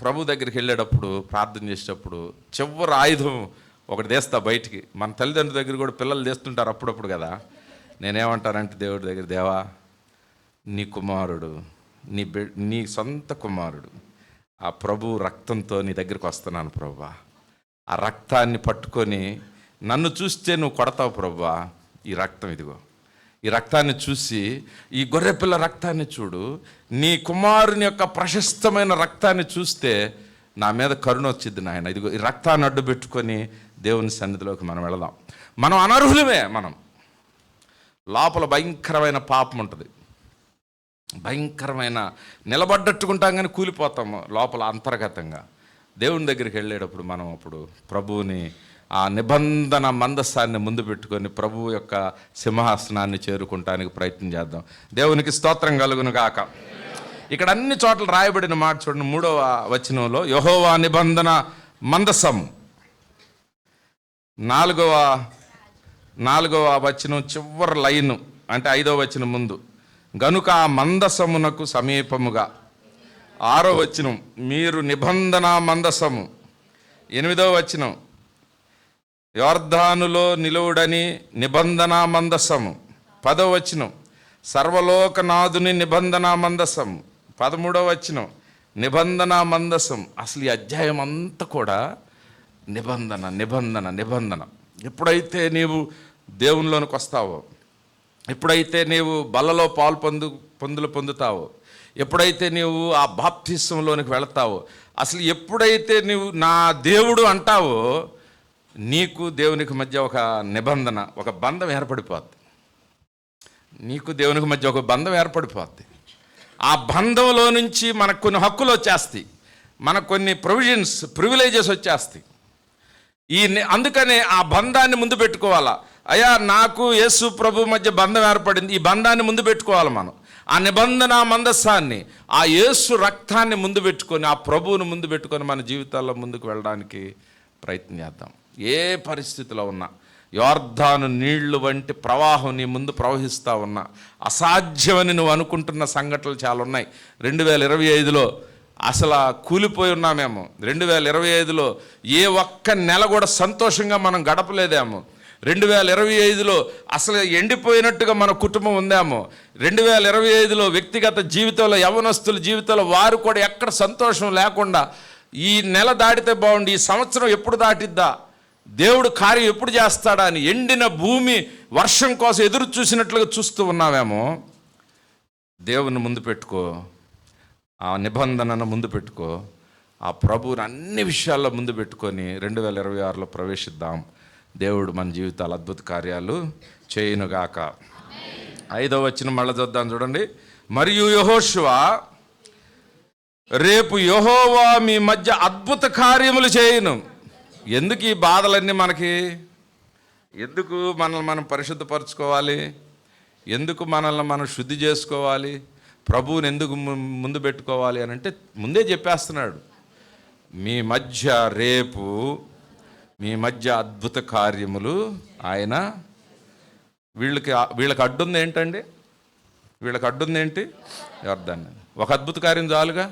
ప్రభు దగ్గరికి వెళ్ళేటప్పుడు, ప్రార్థన చేసేటప్పుడు చివరి ఆయుధం ఒకటి తీస్తా బయటికి. మన తల్లిదండ్రుల దగ్గర కూడా పిల్లలు తీస్తుంటారు అప్పుడప్పుడు కదా. నేనేమంటానంటే దేవుడి దగ్గర, దేవా, నీ కుమారుడు, నీ సొంత కుమారుడు ఆ ప్రభు రక్తంతో నీ దగ్గరికి వస్తున్నాను ప్రభువా. ఆ రక్తాన్ని పట్టుకొని నన్ను చూస్తే నువ్వు కొడతావు ప్రభువా. ఈ రక్తం ఇదిగో, ఈ రక్తాన్ని చూసి, ఈ గొర్రెపిల్ల రక్తాన్ని చూడు, నీ కుమారుని యొక్క ప్రశస్తమైన రక్తాన్ని చూస్తే నా మీద కరుణ వచ్చింది నాయన. ఇదిగో ఈ రక్తాన్ని అడ్డు పెట్టుకొని దేవుని సన్నిధిలోకి మనం వెళదాం. మనం అనర్హులమే. మనం లోపల భయంకరమైన పాపం ఉంటుంది, భయంకరమైన నిలబడ్డట్టుకుంటాం కానీ కూలిపోతాము లోపల అంతర్గతంగా. దేవుని దగ్గరికి వెళ్ళేటప్పుడు మనం అప్పుడు ప్రభువుని, ఆ నిబంధన మందస్సాన్ని ముందు పెట్టుకొని ప్రభువు యొక్క సింహాసనాన్ని చేరుకుంటానికి ప్రయత్నం చేద్దాం. దేవునికి స్తోత్రం కలుగును గాక. ఇక్కడ అన్ని చోట్ల రాయబడిన మాట చూడండి. 3వ వచనంలో యెహోవా నిబంధన మందసం. 4వ వచనం చివరి లైను, అంటే 5వ వచనం ముందు, గనుక ఆ మందసమునకు సమీపముగా. 6వ వచనం, మీరు నిబంధన మందసము. 8వ వచనం, యోర్దానులో నిలువుడని నిబంధన మందసము. 10వ వచనం, సర్వలోకనాథుని నిబంధన మందసము. 13వ వచనం, నిబంధన మందసం. అసలు ఈ అధ్యాయం అంతా కూడా నిబంధన, నిబంధన, నిబంధన. ఎప్పుడైతే నీవు దేవునిలోనికి వస్తావో, ఎప్పుడైతే నీవు బల్లలో పాలు పొందుతావో, ఎప్పుడైతే నీవు ఆ బాప్తిస్మంలోనికి వెళతావో, అసలు ఎప్పుడైతే నీవు నా దేవుడు అంటావో, నీకు దేవునికి మధ్య ఒక నిబంధన, ఒక బంధం ఏర్పడిపోద్ది. నీకు దేవునికి మధ్య ఒక బంధం ఏర్పడిపోద్ది. ఆ బంధంలో నుంచి మనకు కొన్ని హక్కులు వచ్చేస్తాయి, మనకు కొన్ని ప్రివిలేజెస్ వచ్చేస్తాయి. అందుకనే ఆ బంధాన్ని ముందు పెట్టుకోవాలా. అయ్యా, నాకు యేసు ప్రభు మధ్య బంధం ఏర్పడింది, ఈ బంధాన్ని ముందు పెట్టుకోవాలి మనం. ఆ నిబంధన మందస్సాన్ని, ఆ యేసు రక్తాన్ని ముందు పెట్టుకొని, ఆ ప్రభువును ముందు పెట్టుకొని మన జీవితాల్లో ముందుకు వెళ్ళడానికి ప్రయత్నం చేద్దాం. ఏ పరిస్థితిలో ఉన్నా, యోర్దాను నీళ్లు వంటి ప్రవాహం నీ ముందు ప్రవహిస్తూ ఉన్నా, అసాధ్యమని నువ్వు అనుకుంటున్న సంఘటనలు చాలా ఉన్నాయి. 2025లో అసలు కూలిపోయి ఉన్నామేమో. 2025లో ఏ ఒక్క నెల కూడా సంతోషంగా మనం గడపలేదేమో. 2025లో అసలు ఎండిపోయినట్టుగా మన కుటుంబం ఉందేమో. 2025లో వ్యక్తిగత జీవితంలో, యవ్వనస్తుల జీవితంలో వారు కూడా ఎక్కడ సంతోషం లేకుండా ఈ నెల దాటితే బాగుండి, ఈ సంవత్సరం ఎప్పుడు దాటిద్దా, దేవుడు కార్యం ఎప్పుడు చేస్తాడా అని ఎండిన భూమి వర్షం కోసం ఎదురు చూసినట్లుగా చూస్తూ ఉన్నామేమో. దేవుని ముందు పెట్టుకో, ఆ నిబంధనను ముందు పెట్టుకో, ఆ ప్రభువుని అన్ని విషయాల్లో ముందు పెట్టుకొని 2026లో ప్రవేశిద్దాం. దేవుడు మన జీవితాలు అద్భుత కార్యాలు చేయునుగాక. 5వ వచనం మళ్ళీ చూద్దాం, చూడండి. మరియు యెహోషువ, రేపు యెహోవా మీ మధ్య అద్భుత కార్యములు చేయును. ఎందుకు ఈ బాధలన్నీ మనకి? ఎందుకు మనల్ని మనం పరిశుద్ధపరచుకోవాలి? ఎందుకు మనల్ని మనం శుద్ధి చేసుకోవాలి? ప్రభువుని ఎందుకు ముందు పెట్టుకోవాలి అని అంటే ముందే చెప్పేస్తున్నాడు. మీ మధ్య అద్భుత కార్యములు ఆయన. వీళ్ళకి అడ్డుంది ఏంటండి? వీళ్ళకి అడ్డుంది ఏంటి? యోర్దాను. ఒక అద్భుత కార్యం చాలుగా.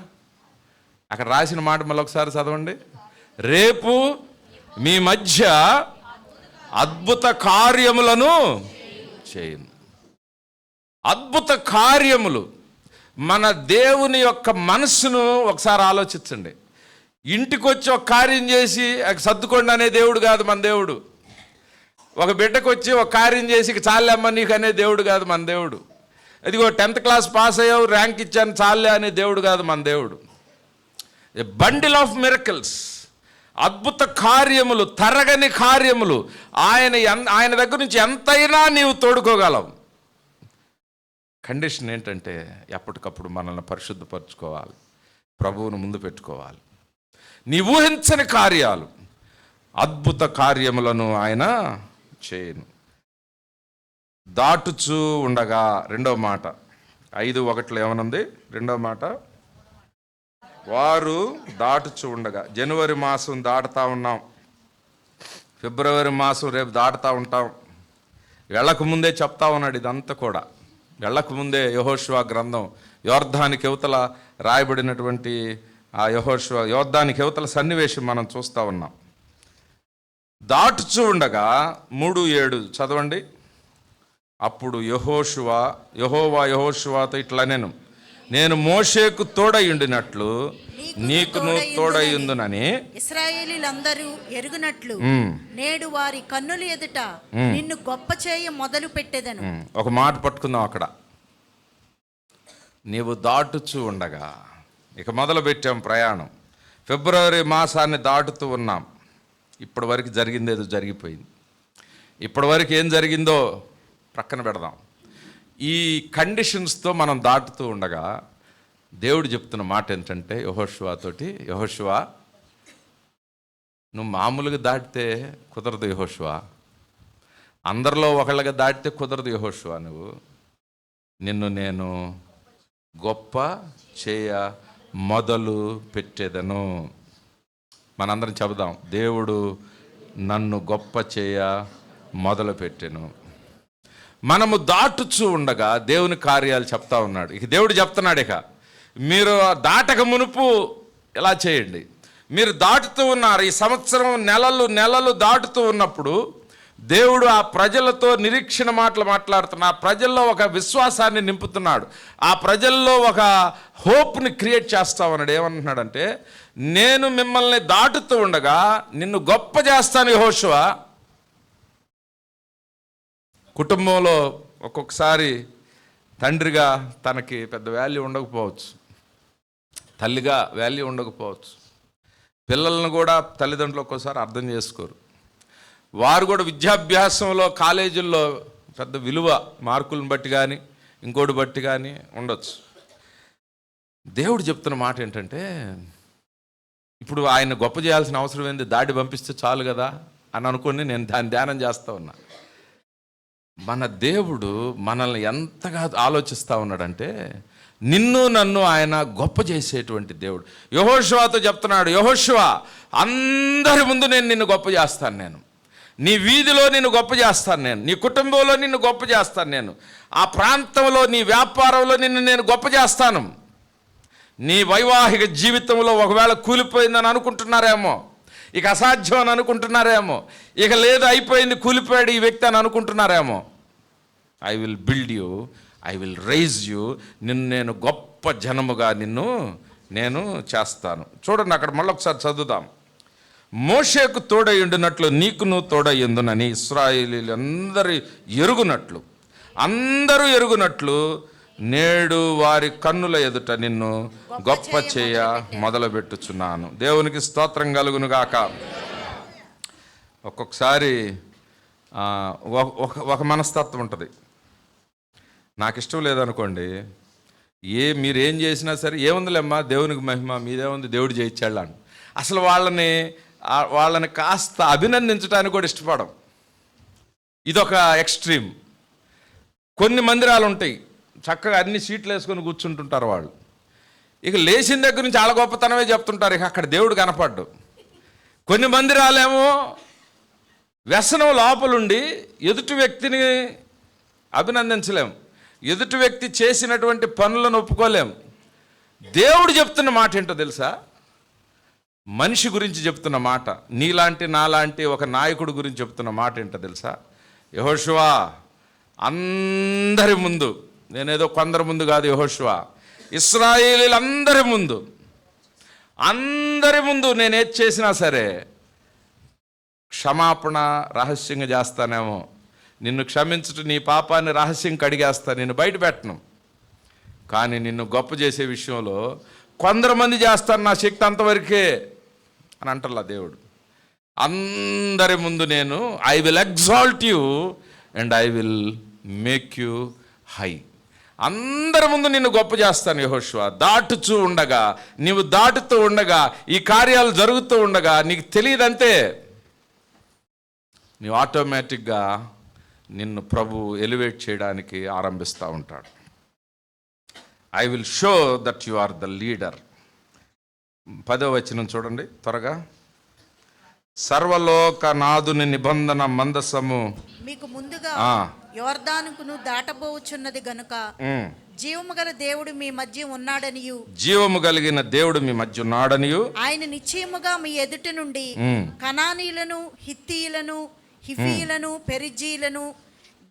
అక్కడ రాసిన మాట మళ్ళీ ఒకసారి చదవండి. రేపు మీ మధ్య అద్భుత కార్యములను చేయను. అద్భుత కార్యములు. మన దేవుని యొక్క మనస్సును ఒకసారి ఆలోచించండి. ఇంటికి వచ్చి ఒక కార్యం చేసి సర్దుకోండి అనే దేవుడు కాదు మన దేవుడు. ఒక బిడ్డకు వచ్చి ఒక కార్యం చేసి చాలేమ్మ నీకు అనే దేవుడు కాదు మన దేవుడు. ఇదిగో 10th క్లాస్ పాస్ అయ్యావు, ర్యాంక్ ఇచ్చాను చాలే అనే దేవుడు కాదు మన దేవుడు. ఏ బండిల్ ఆఫ్ మిరకల్స్, అద్భుత కార్యములు, తరగని కార్యములు. ఆయన దగ్గర నుంచి ఎంతైనా నీవు తోడుకోగలవు. కండిషన్ ఏంటంటే ఎప్పటికప్పుడు మనల్ని పరిశుద్ధపరచుకోవాలి, ప్రభువును ముందు పెట్టుకోవాలి. నీ ఊహించని కార్యాలు, అద్భుత కార్యములను ఆయన చేయను. దాటుచూ ఉండగా, రెండవ మాట 5:1 ఏమనుంది? రెండవ మాట, వారు దాటుచూ ఉండగా. జనవరి మాసం దాటుతూ ఉన్నాం, ఫిబ్రవరి మాసం రేపు దాటుతూ ఉంటాం. వెళ్ళకముందే చెప్తా ఉన్నాడు ఇదంతా కూడా. వెళ్ళకముందే యెహోషువ గ్రంథం, యోర్దానికి యువతల రాయబడినటువంటి ఆ యెహోషువ యోర్దానికి యువతల సన్నివేశం మనం చూస్తూ ఉన్నాం. దాటుచూ ఉండగా 3:7 చదవండి. అప్పుడు యెహోవా యెహోషువతో ఇట్లా, నేను మోషేకు తోడయుండినట్లు నీకును తోడయుందునని ఇశ్రాయేలీలందరూ ఎరుగునట్లు నేడు వారి కన్నుల ఎదుట నిన్ను గొప్ప చేయ మొదలు పెట్టెదను. ఒక మాట పట్టుకుందాం అక్కడ. నీవు దాటుచూ ఉండగా, ఇక మొదలు పెట్టాం ప్రయాణం. ఫిబ్రవరి మాసాన్ని దాటుతూ ఉన్నాం. ఇప్పటి వరకు జరిగిందేదో జరిగిపోయింది. ఇప్పటి వరకు ఏం జరిగిందో ప్రక్కన పెడదాం. ఈ కండిషన్స్తో మనం దాటుతూ ఉండగా దేవుడు చెప్తున్న మాట ఏంటంటే యెహోషువతోటి, యెహోషువ నువ్వు మామూలుగా దాటితే కుదరదు యెహోషువ, అందరిలో ఒకళ్ళగా దాటితే కుదరదు యెహోషువ, నిన్ను నేను గొప్ప చేయ మొదలు పెట్టేదను. మనందరం చెబుదాం, దేవుడు నన్ను గొప్ప చేయ మొదలు పెట్టెను. మనము దాటుచూ ఉండగా దేవుని కార్యాలు చెప్తా ఉన్నాడు. ఇక దేవుడు చెప్తున్నాడు, ఇక మీరు దాటక మునుపు ఎలా చేయండి. మీరు దాటుతూ ఉన్నారు, ఈ సంవత్సరం నెలలు దాటుతూ ఉన్నప్పుడు దేవుడు ఆ ప్రజలతో నిరీక్షణ మాటలు మాట్లాడుతున్నా, ఆ ప్రజల్లో ఒక విశ్వాసాన్ని నింపుతున్నాడు, ఆ ప్రజల్లో ఒక హోప్ని క్రియేట్ చేస్తా ఉన్నాడు. ఏమంటున్నాడంటే, నేను మిమ్మల్ని దాటుతూ ఉండగా నిన్ను గొప్ప చేస్తాను యెహోషువ. కుటుంబంలో ఒక్కొక్కసారి తండ్రిగా తనకి పెద్ద వాల్యూ ఉండకపోవచ్చు, తల్లిగా వాల్యూ ఉండకపోవచ్చు, పిల్లలను కూడా తల్లిదండ్రులు ఒక్కోసారి అర్థం చేసుకోరు. వారు కూడా విద్యాభ్యాసంలో కాలేజీల్లో పెద్ద విలువ మార్కులను బట్టి కానీ ఇంకోటి బట్టి కానీ ఉండొచ్చు. దేవుడు చెప్తున్న మాట ఏంటంటే, ఇప్పుడు ఆయన గొప్ప చేయాల్సిన అవసరం ఏంది, దాడి పంపిస్తే చాలు కదా అని అనుకుని నేను దాన్ని ధ్యానం చేస్తూ ఉన్నా. మన దేవుడు మనల్ని ఎంతగా ఆలోచిస్తూ ఉన్నాడంటే, నిన్ను నన్ను ఆయన గొప్ప చేసేటువంటి దేవుడు. యెహోషువతో చెప్తున్నాడు, యెహోషువ అందరి ముందు నేను నిన్ను గొప్ప చేస్తాను, నేను నీ వీధిలో నిన్ను గొప్ప చేస్తాను, నేను నీ కుటుంబంలో నిన్ను గొప్ప చేస్తాను, నేను ఆ ప్రాంతంలో నీ వ్యాపారంలో నిన్ను నేను గొప్ప చేస్తాను. నీ వైవాహిక జీవితంలో ఒకవేళ కూలిపోయిందని అనుకుంటున్నారేమో, ఇక అసాధ్యం అని అనుకుంటున్నారేమో, ఇక లేదు అయిపోయింది కూలిపోయాడు ఈ వ్యక్తి అని అనుకుంటున్నారేమో. I will build you, I will raise you, నిన్ను నేను గొప్ప జనముగా నేను చేస్తాను. చూడండి అక్కడ మళ్ళీ ఒకసారి చదువుదాం. మోషేకు తోడయుండినట్లు నీకును తోడయ్యుందునని ఇశ్రాయేలీయులు అందరూ ఎరుగునట్లు నేడు వారి కన్నుల ఎదుట నిన్ను గొప్ప చేయ మొదలుపెట్టుచున్నాను. దేవునికి స్తోత్రం కలుగును గాక. ఒక్కొక్కసారి ఒక మనస్తత్వం ఉంటుంది. నాకు ఇష్టం లేదనుకోండి, మీరేం చేసినా సరే ఏముందిలేమ్మా దేవునికి మహిమ, మీదేముంది దేవుడు చేయించాడు అని అసలు వాళ్ళని కాస్త అభినందించడానికి కూడా ఇష్టపడం. ఇదొక ఎక్స్ట్రీమ్. కొన్ని మందిరాలు ఉంటాయి, చక్కగా అన్ని సీట్లు వేసుకొని కూర్చుంటుంటారు వాళ్ళు. ఇక లేచిన దగ్గర నుంచి చాలా గొప్పతనమే చెప్తుంటారు, ఇక అక్కడ దేవుడు కనపడ్డు. కొన్ని మందిరాలేమో వ్యసనం లోపలుండి ఎదుటి వ్యక్తిని అభినందించలేం, ఎదుటి వ్యక్తి చేసినటువంటి పనులను ఒప్పుకోలేం. దేవుడు చెప్తున్న మాట ఏంటో తెలుసా? మనిషి గురించి చెప్తున్న మాట, నీలాంటి నాలాంటి ఒక నాయకుడు గురించి చెప్తున్న మాట ఏంటో తెలుసా? యెహోషువ అందరి ముందు, నేనేదో కొందరి ముందు కాదు, యెహోషువ ఇశ్రాయేలీయులందరి ముందు నేనేది చేసినా సరే క్షమాపణ రహస్యంగా చేస్తానేమో, నిన్ను క్షమించటం, నీ పాపాన్ని రహస్యం కడిగేస్తా, నిన్ను బయట పెట్టను. కానీ నిన్ను గొప్ప చేసే విషయంలో కొందరు మంది చేస్తాను, నా శక్తి అంతవరకే అని అంటల్లా దేవుడు. అందరి ముందు నేను I will exalt you and I will make you high. అందరి ముందు నిన్ను గొప్ప చేస్తాను యెహోషువ. దాటుచూ ఉండగా, నీవు దాటుతూ ఉండగా, ఈ కార్యాలు జరుగుతూ ఉండగా నీకు తెలియదంతే, నీవు ఆటోమేటిక్గా నిన్ను ప్రభు ఎలివేట్ చేయడానికి ఆరంభిస్తూ ఉంటాడు. I will show that you are the leader. 10వ వచనం చూడండి త్వరగా. సర్వలోకనాథుని నిబంధన మందసము మీకు ముందుగా యొర్దానును దాటబోచున్నది గనుక జీవము గల దేవుడు మీ మధ్య ఉన్నాడనియు, జీవము కలిగిన దేవుడు మీ మధ్య ఉన్నాడనియు, ఆయన నిశ్చయముగా మీ ఎదుట నుండి కనానీయులను, హిత్తీయులను, హిఫీయులను, పెరిజీలను,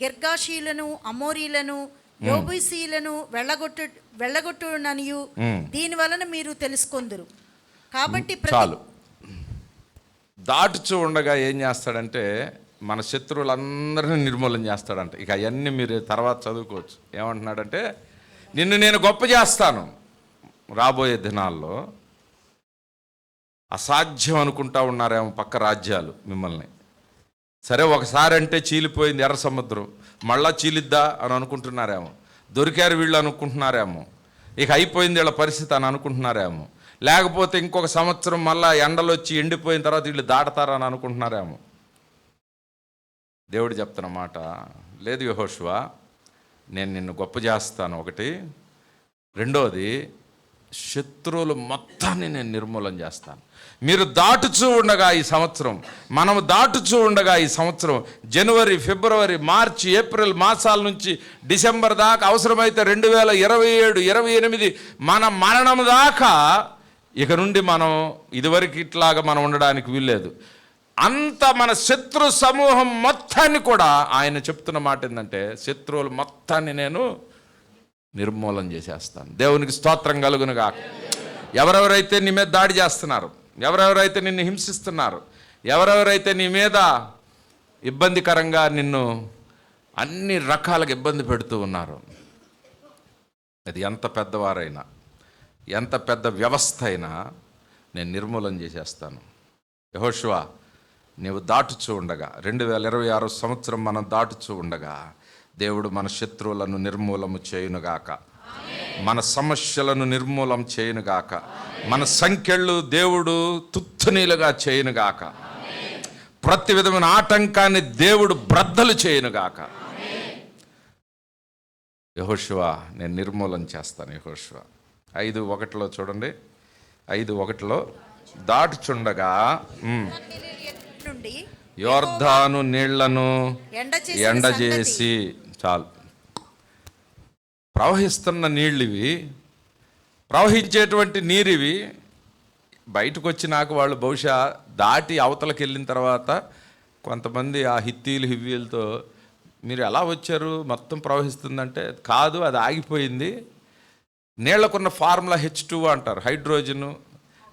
గిర్గాషీలను, అమోరీలను, యోబూసీయులను వెళ్ళగొట్టుననియు దీని వలన మీరు తెలుసుకొందురు. కాబట్టి చాలు. దాటుచూ ఉండగా ఏం చేస్తాడంటే మన శత్రువులందరినీ నిర్మూలన చేస్తాడంట. ఇక అవన్నీ మీరు తర్వాత చదువుకోవచ్చు. ఏమంటున్నాడంటే, నిన్ను నేను గొప్ప చేస్తాను. రాబోయే దినాల్లో అసాధ్యం అనుకుంటా ఉన్నారేమో పక్క రాజ్యాలు మిమ్మల్ని. సరే ఒకసారి అంటే చీలిపోయింది ఎర్ర సముద్రం, మళ్ళా చీలిద్దా అని అనుకుంటున్నారేమో, దొరికారు వీళ్ళు అనుకుంటున్నారేమో, ఇక అయిపోయింది వీళ్ళ పరిస్థితి అని అనుకుంటున్నారేమో, లేకపోతే ఇంకొక సంవత్సరం మళ్ళా ఎండలు వచ్చి ఎండిపోయిన తర్వాత వీళ్ళు దాటతారని అనుకుంటున్నారేమో. దేవుడు చెప్తున్న మాట, లేదు యెహోషువ, నేను నిన్ను గొప్ప చేస్తాను. ఒకటి. రెండోది, శత్రువులు మొత్తాన్ని నేను నిర్మూలన చేస్తాను. మీరు దాటుచూ ఉండగా ఈ సంవత్సరం, మనం దాటుచూ ఉండగా ఈ సంవత్సరం జనవరి, ఫిబ్రవరి, మార్చి, ఏప్రిల్ మాసాల నుంచి డిసెంబర్ దాకా, అవసరమైతే 2027, 28 మన మరణం దాకా ఇక నుండి మనం ఇదివరకు ఇట్లాగా మనం ఉండడానికి వీల్లేదు. అంత మన శత్రు సమూహం మొత్తాన్ని కూడా ఆయన చెప్తున్న మాట ఏంటంటే, శత్రువులు మొత్తాన్ని నేను నిర్మూలన చేసేస్తాను. దేవునికి స్తోత్రం కలుగునుగా. ఎవరెవరైతే నీ మీద దాడి చేస్తున్నారు, ఎవరెవరైతే నిన్ను హింసిస్తున్నారు, ఎవరెవరైతే నీ మీద ఇబ్బందికరంగా నిన్ను అన్ని రకాలుగా ఇబ్బంది పెడుతూ ఉన్నారు, అది ఎంత పెద్దవారైనా, ఎంత పెద్ద వ్యవస్థ అయినా నేను నిర్మూలన చేసేస్తాను. యెహోషువ, నీవు దాటుచూ ఉండగా, 2026 సంవత్సరం మనం దాటుచూ ఉండగా దేవుడు మన శత్రువులను నిర్మూలము చేయునుగాక, మన సమస్యలను నిర్మూలం చేయునుగాక, మన సంఖ్యలు దేవుడు తుత్తునీలుగా చేయునుగాక, ప్రతి విధమైన ఆటంకాన్ని దేవుడు బ్రద్దలు చేయునుగాక. యెహోషువ నేను నిర్మూలన చేస్తాను. యెహోషువ 5:1 చూడండి, 5:1 దాటుచుండగా నుండి యోర్దాను నీళ్లను ఎండజేసి, చాలు, ప్రవహిస్తున్న నీళ్ళు ఇవి, ప్రవహించేటువంటి నీరివి. బయటకు వచ్చినాక వాళ్ళు బహుశా దాటి అవతలకి వెళ్ళిన తర్వాత కొంతమంది ఆ హిత్తీలు హివ్వీలతో మీరు ఎలా వచ్చారు, మొత్తం ప్రవహిస్తుందంటే, కాదు అది ఆగిపోయింది, నీళ్లకున్న ఫార్ములా H2 అంటారు, హైడ్రోజను,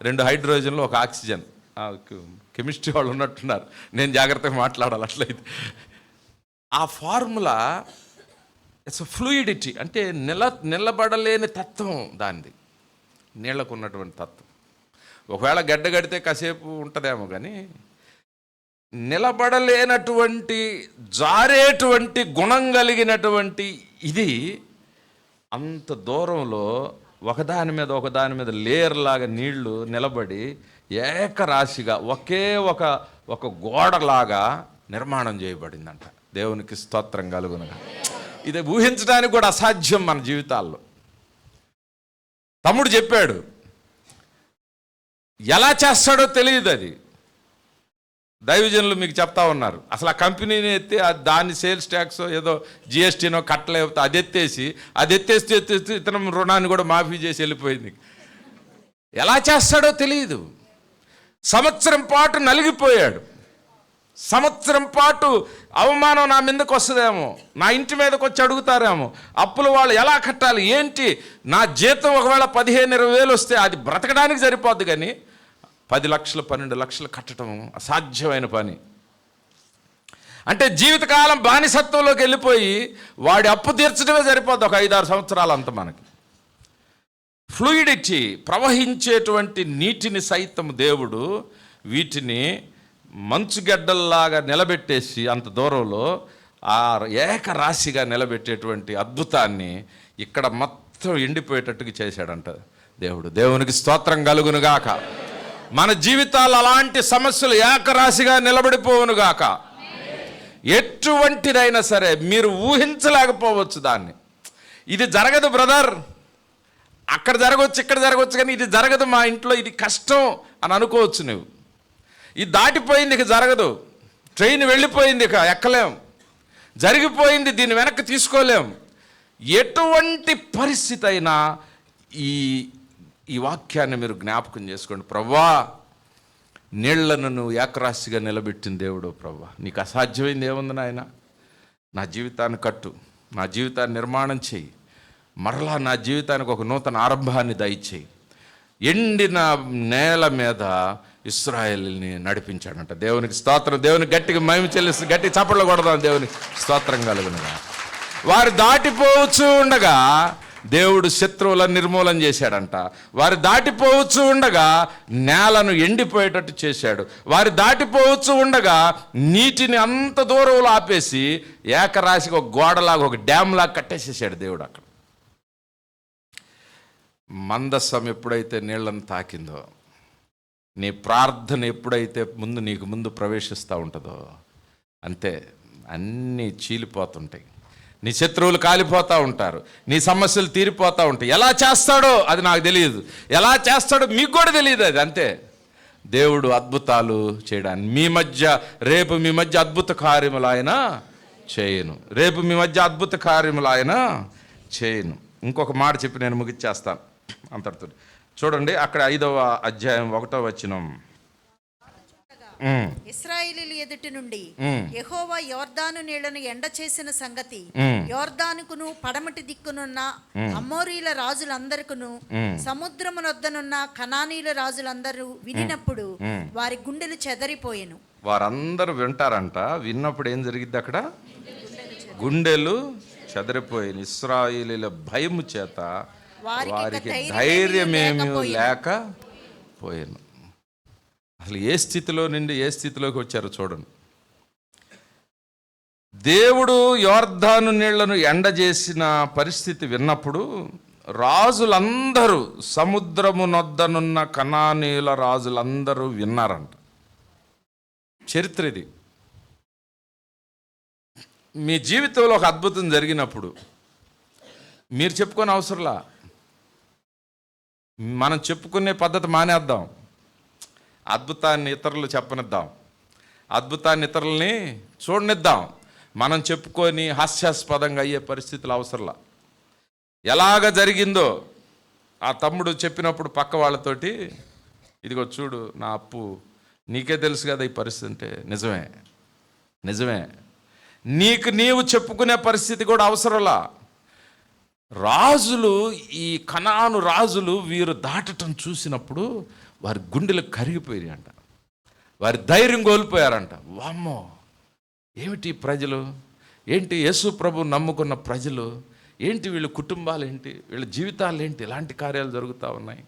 2 హైడ్రోజన్లు 1 ఆక్సిజన్. కెమిస్ట్రీ వాళ్ళు ఉన్నట్టున్నారు, నేను జాగ్రత్తగా మాట్లాడాలి. అట్లయితే ఆ ఫార్ములా ఇట్స్ ఫ్లూయిడిటీ, అంటే నిలబడలేని తత్వం దానిది, నీళ్లకు ఉన్నటువంటి తత్వం. ఒకవేళ గడ్డ కడితే కాసేపు ఉంటుందేమో, కానీ నిలబడలేనటువంటి జారేటువంటి గుణం కలిగినటువంటి ఇది అంత దూరంలో ఒకదాని మీద లేయర్ లాగా నీళ్లు నిలబడి ఏకరాశిగా ఒకే ఒక గోడలాగా నిర్మాణం చేయబడిందంట. దేవునికి స్తోత్రం కలుగునుగా. ఇది ఊహించడానికి కూడా అసాధ్యం మన జీవితాల్లో. తమ్ముడు చెప్పాడు, ఎలా చేస్తాడో తెలియదు. అది దైవజనులు మీకు చెప్తా ఉన్నారు. అసలు ఆ కంపెనీని ఎత్తి దాన్ని సేల్స్ ట్యాక్స్ ఏదో జిఎస్టీనో కట్టలేకపోతే అది ఎత్తేస్తే ఇతను రుణాన్ని కూడా మాఫీ చేసి వెళ్ళిపోయింది. ఎలా చేస్తాడో తెలియదు. సంవత్సరం పాటు నలిగిపోయాడు. సంవత్సరం పాటు అవమానం నా మీదకి వస్తుందేమో, నా ఇంటి మీదకి వచ్చి అడుగుతారేమో, అప్పులు వాళ్ళు ఎలా కట్టాలి ఏంటి, నా జీతం ఒకవేళ 15-20 వేలు వస్తే అది బ్రతకడానికి సరిపోద్ది, కానీ 10 లక్షలు 12 లక్షలు కట్టడం అసాధ్యమైన పని. అంటే జీవితకాలం బానిసత్వంలోకి వెళ్ళిపోయి వాడి అప్పు తీర్చడమే సరిపోద్ది ఒక 5-6 సంవత్సరాలు అంత. మనకి ఫ్లూయిడిటీ, ప్రవహించేటువంటి నీటిని సైతం దేవుడు వీటిని మంచుగడ్డల్లాగా నిలబెట్టేసి అంత దూరంలో ఆ ఏకరాశిగా నిలబెట్టేటువంటి అద్భుతాన్ని ఇక్కడ మొత్తం ఎండిపోయేటట్టుగా చేశాడంట దేవుడు. దేవునికి స్తోత్రం కలుగునుగాక. మన జీవితాలు అలాంటి సమస్యలు ఏకరాశిగా నిలబడిపోవునుగాక. ఎటువంటిదైనా సరే మీరు ఊహించలేకపోవచ్చు దాన్ని. ఇది జరగదు బ్రదర్, అక్కడ జరగవచ్చు ఇక్కడ జరగవచ్చు, కానీ ఇది జరగదు మా ఇంట్లో, ఇది కష్టం అని అనుకోవచ్చు నువ్వు. ఇది దాటిపోయింది, ఇక జరగదు. ట్రైన్ వెళ్ళిపోయింది, ఇక ఎక్కలేం. జరిగిపోయింది, దీన్ని వెనక్కి తీసుకోలేం. ఎటువంటి పరిస్థితి అయినా ఈ వాక్యాన్ని మీరు జ్ఞాపకం చేసుకోండి. ప్రభువా, నీళ్లను నువ్వు ఏకరాశిగా నిలబెట్టిన దేవుడు ప్రభువా, నీకు అసాధ్యమైంది ఏముంది నాయన? నా జీవితాన్ని కట్టు, నా జీవితాన్ని నిర్మాణం చెయ్యి, మరలా నా జీవితానికి ఒక నూతన ఆరంభాన్ని దయచేయి. ఎండిన నేల మీద ఇశ్రాయేలుని నడిపించాడంట. దేవునికి స్తోత్రం. దేవునికి గట్టిగా మహిమ చెల్లిస్తూ గట్టి చప్పట్లు కొడదాం. దేవునికి స్తోత్రం కలుగునుగా. వారు దాటిపోవచ్చు ఉండగా దేవుడు శత్రువులను నిర్మూలన చేశాడంట. వారు దాటిపోవచ్చు ఉండగా నేలను ఎండిపోయేటట్టు చేశాడు. వారు దాటిపోవచ్చు ఉండగా నీటిని అంత దూరంలో ఆపేసి ఏకరాశిగా ఒక గోడలాగా ఒక డ్యామ్ లాగా కట్టేసేసాడు దేవుడు. అక్కడ మందసం ఎప్పుడైతే నీళ్లను తాకిందో, నీ ప్రార్థన ఎప్పుడైతే నీకు ముందు ప్రవేశిస్తూ ఉంటుందో, అంతే అన్నీ చీలిపోతుంటాయి. నీ శత్రువులు కాలిపోతూ ఉంటారు, నీ సమస్యలు తీరిపోతూ ఉంటాయి. ఎలా చేస్తాడో అది నాకు తెలియదు, ఎలా చేస్తాడో మీకు కూడా తెలియదు. అది అంతే. దేవుడు అద్భుతాలు చేయడానికి రేపు మీ మధ్య అద్భుత కార్యములు ఆయన చేయను. రేపు మీ మధ్య అద్భుత కార్యములు ఆయన చేయను. ఇంకొక మాట చెప్పి నేను ముగిచ్చేస్తాను అంతటితో. చూడండి, అక్కడ 5వ అధ్యాయం 1వ వచనం. ఇశ్రాయేలీయుల ఎదుటి నుండి యెహోవా యోర్దాను నీళ్లను ఎండ చేసిన సంగతి యోర్దానుకును పడమటి దిక్కునున్న అమోరీల రాజులందరికును సముద్రమునొద్దనున్న కనానీయుల రాజులందరూ వినినప్పుడు వారి గుండెలు చెదరిపోయెను. వారందరూ వింటారంట. విన్నప్పుడు ఏం జరిగిద్ది? అక్కడ గుండెలు చెదరిపోయాను. ఇశ్రాయేలీయుల భయము చేత వారికి ధైర్యమేమీ లేకపోయాను. అసలు ఏ స్థితిలో నుండి ఏ స్థితిలోకి వచ్చారో చూడండి. దేవుడు యోర్దాను నీళ్లను ఎండజేసిన పరిస్థితి విన్నప్పుడు రాజులందరూ, సముద్రము నొద్దనున్న కనానీయుల రాజులందరూ విన్నారంట. చరిత్ర ఇది. మీ జీవితంలో ఒక అద్భుతం జరిగినప్పుడు మీరు చెప్పుకొని అవసరంలా, మనం చెప్పుకునే పద్ధతి మానేద్దాం. అద్భుతాన్ని ఇతరులు చెప్పనిద్దాం, అద్భుతాన్ని ఇతరులని చూడనిద్దాం. మనం చెప్పుకొని హాస్యాస్పదంగా అయ్యే పరిస్థితులు అవసరంలా. ఎలాగ జరిగిందో ఆ తమ్ముడు చెప్పినప్పుడు పక్క వాళ్ళతోటి, ఇదిగో చూడు నా అప్పు, నీకే తెలుసు కదా ఈ పరిస్థితి అంటే. నిజమే, నిజమే. నీకు నీవు చెప్పుకునే పరిస్థితి కూడా అవసరంలా. రాజులు, ఈ కనాను రాజులు వీరు దాటటం చూసినప్పుడు వారి గుండెలు కరిగిపోయాయంట, వారి ధైర్యం కోల్పోయారంట. వామ్మో, ఏమిటి ప్రజలు, ఏంటి యేసు ప్రభు నమ్ముకున్న ప్రజలు, ఏంటి వీళ్ళ కుటుంబాలు, ఏంటి వీళ్ళ జీవితాలు, ఏంటి ఇలాంటి కార్యాలు జరుగుతూ ఉన్నాయి,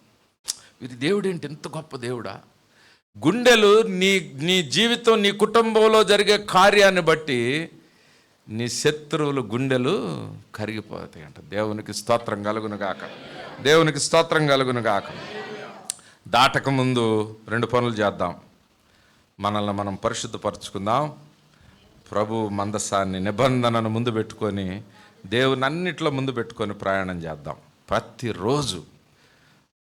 వీరి దేవుడు ఏంటి ఇంత గొప్ప దేవుడా. గుండెలు, నీ జీవితం, నీ కుటుంబంలో జరిగే కార్యాన్ని బట్టి నీ శత్రువులు గుండెలు కరిగిపోతాయి అంట. దేవునికి స్తోత్రం కలుగును గాక, దేవునికి స్తోత్రం కలుగును గాక. దాటక ముందు 2 పనులు చేద్దాం. మనల్ని మనం పరిశుద్ధపరచుకుందాం. ప్రభు మందసాన్ని, నిబంధనను ముందు పెట్టుకొని, దేవుని అన్నిట్లో ముందు పెట్టుకొని ప్రయాణం చేద్దాం ప్రతిరోజు.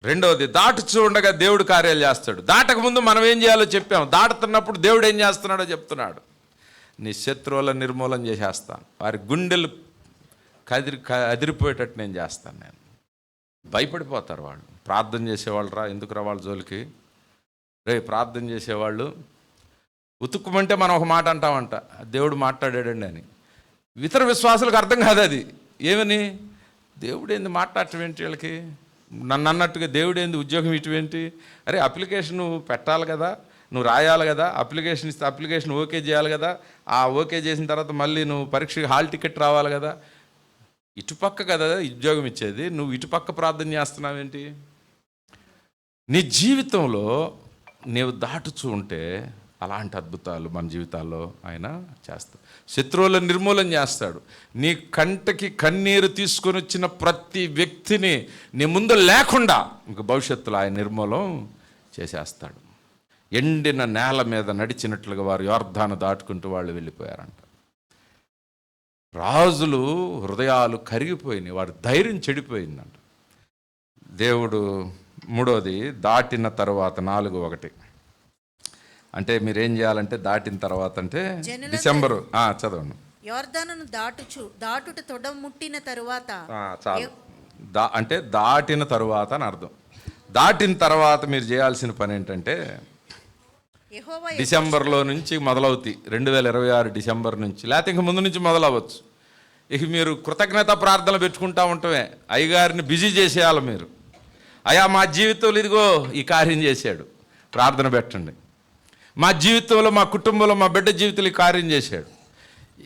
రెండవది, దాటుచూ ఉండగా దేవుడు కార్యాలు చేస్తాడు. దాటక ముందు మనం ఏం చేయాలో చెప్పాం. దాటుతున్నప్పుడు దేవుడు ఏం చేస్తున్నాడో చెప్తున్నాడు. నీ శత్రువుల నిర్మూలన చేసేస్తాను, వారి గుండెలు అదిరిపోయేటట్టు నేను చేస్తాను. నేను భయపడిపోతారు వాళ్ళు. ప్రార్థన చేసేవాళ్ళు రా, ఎందుకురా వాళ్ళ జోలికి, రే ప్రార్థన చేసేవాళ్ళు ఉతుక్కుమంటే మనం ఒక మాట అంటామంట, దేవుడు మాట్లాడాడండి అని. ఇతర విశ్వాసులకు అర్థం కాదు అది. ఏమని, దేవుడు ఏంది మాట్లాడటం ఏంటి వీళ్ళకి, నన్ను అన్నట్టుగా దేవుడు ఏంది ఉద్యోగం ఇటువంటి. అరే అప్లికేషన్ నువ్వు పెట్టాలి కదా, నువ్వు రాయాలి కదా, అప్లికేషన్ ఇస్తే అప్లికేషన్ ఓకే చేయాలి కదా, ఆ ఓకే చేసిన తర్వాత మళ్ళీ నువ్వు పరీక్షకి హాల్ టికెట్ రావాలి కదా, ఇటుపక్క కదా ఉద్యోగం ఇచ్చేది, నువ్వు ఇటుపక్క ప్రార్థన చేస్తున్నావేంటి. నీ జీవితంలో నీవు దాటుచూ ఉంటే అలాంటి అద్భుతాలు మన జీవితాల్లో ఆయన చేస్తాడు. శత్రువులను నిర్మూలన చేస్తాడు. నీ కంటకి కన్నీరు తీసుకొని వచ్చిన ప్రతి వ్యక్తిని నీ ముందు లేకుండా ఇంక భవిష్యత్తులో ఆయన నిర్మూలం చేసేస్తాడు. ఎండిన నేల మీద నడిచినట్లుగా వారు యోర్దాను దాటుకుంటూ వాళ్ళు వెళ్ళిపోయారంట. రాజులు హృదయాలు కరిగిపోయినాయి, వారి ధైర్యం చెడిపోయిందంట. దేవుడు మూడోది, దాటిన తర్వాత 4:1 అంటే మీరేం చేయాలంటే, దాటిన తర్వాత అంటే డిసెంబరు చదవండి. యోర్దానును దాటుట తొడముట్టిన తరువాత, చాలు. అంటే దాటిన తరువాత అని అర్థం. దాటిన తర్వాత మీరు చేయాల్సిన పని ఏంటంటే, డిసెంబర్లో నుంచి మొదలవుతాయి, 2026 డిసెంబర్ నుంచి, లేకపోతే ఇంక ముందు నుంచి మొదలవ్వచ్చు. ఇక మీరు కృతజ్ఞత ప్రార్థనలు పెట్టుకుంటా ఉంటమే. అయ్యగారిని బిజీ చేసేయాలి మీరు. అయ్యా మా జీవితంలో ఇదిగో ఈ కార్యం చేశాడు, ప్రార్థన పెట్టండి. మా జీవితంలో, మా కుటుంబంలో, మా బిడ్డ జీవితంలో ఈ కార్యం చేశాడు.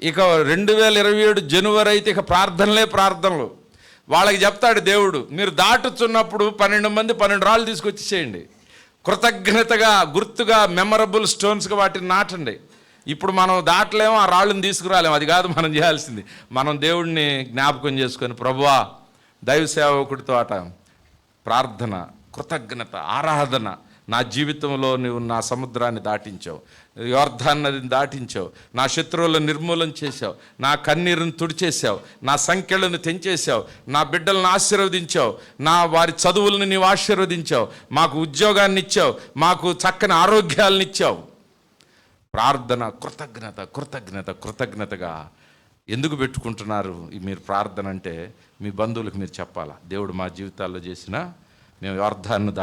ఇక 2027 జనవరి అయితే ఇక ప్రార్థనలు. వాళ్ళకి చెప్తాడు దేవుడు, మీరు దాటుచున్నప్పుడు 12 మంది 12 రాళ్ళు తీసుకొచ్చి చేయండి. కృతజ్ఞతగా, గుర్తుగా, మెమరబుల్ స్టోన్స్గా వాటిని నాటండి. ఇప్పుడు మనం దాటలేమో, ఆ రాళ్ళని తీసుకురాలేము. అది కాదు మనం చేయాల్సింది. మనం దేవుడిని జ్ఞాపకం చేసుకొని, ప్రభువా, దైవ సేవకుడితో ప్రార్థన, కృతజ్ఞత, ఆరాధన. నా జీవితంలో నువ్వు నా సముద్రాన్ని దాటించావు, యోర్దాను నదిని దాటించావు, నా శత్రువులను నిర్మూలన చేశావు, నా కన్నీరుని తుడిచేశావు, నా సంఖ్యలను తెంచేశావు, నా బిడ్డలను ఆశీర్వదించావు, నా వారి చదువులను నీవు ఆశీర్వదించావు, మాకు ఉద్యోగాన్ని ఇచ్చావు, మాకు చక్కని ఆరోగ్యాలను ఇచ్చావు. ప్రార్థన, కృతజ్ఞతగా ఎందుకు పెట్టుకుంటున్నారు మీరు ప్రార్థన అంటే, మీ బంధువులకు మీరు చెప్పాలా, దేవుడు మా జీవితాల్లో చేసిన, మేము యోర్దాను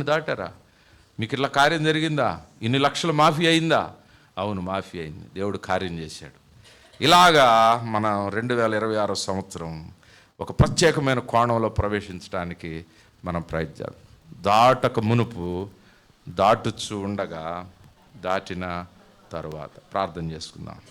దాటారా, మీకు ఇట్లా కార్యం జరిగిందా, ఇన్ని లక్షలు మాఫీ అయిందా, అవును మాఫీ అయింది, దేవుడు కార్యం చేశాడు. ఇలాగా మన 2026 సంవత్సరం ఒక ప్రత్యేకమైన కోణంలో ప్రవేశించడానికి మనం ప్రయత్నించాలి. దాటక మునుపు, దాటుచు ఉండగా, దాటిన తరువాత ప్రార్థన చేసుకుందాం.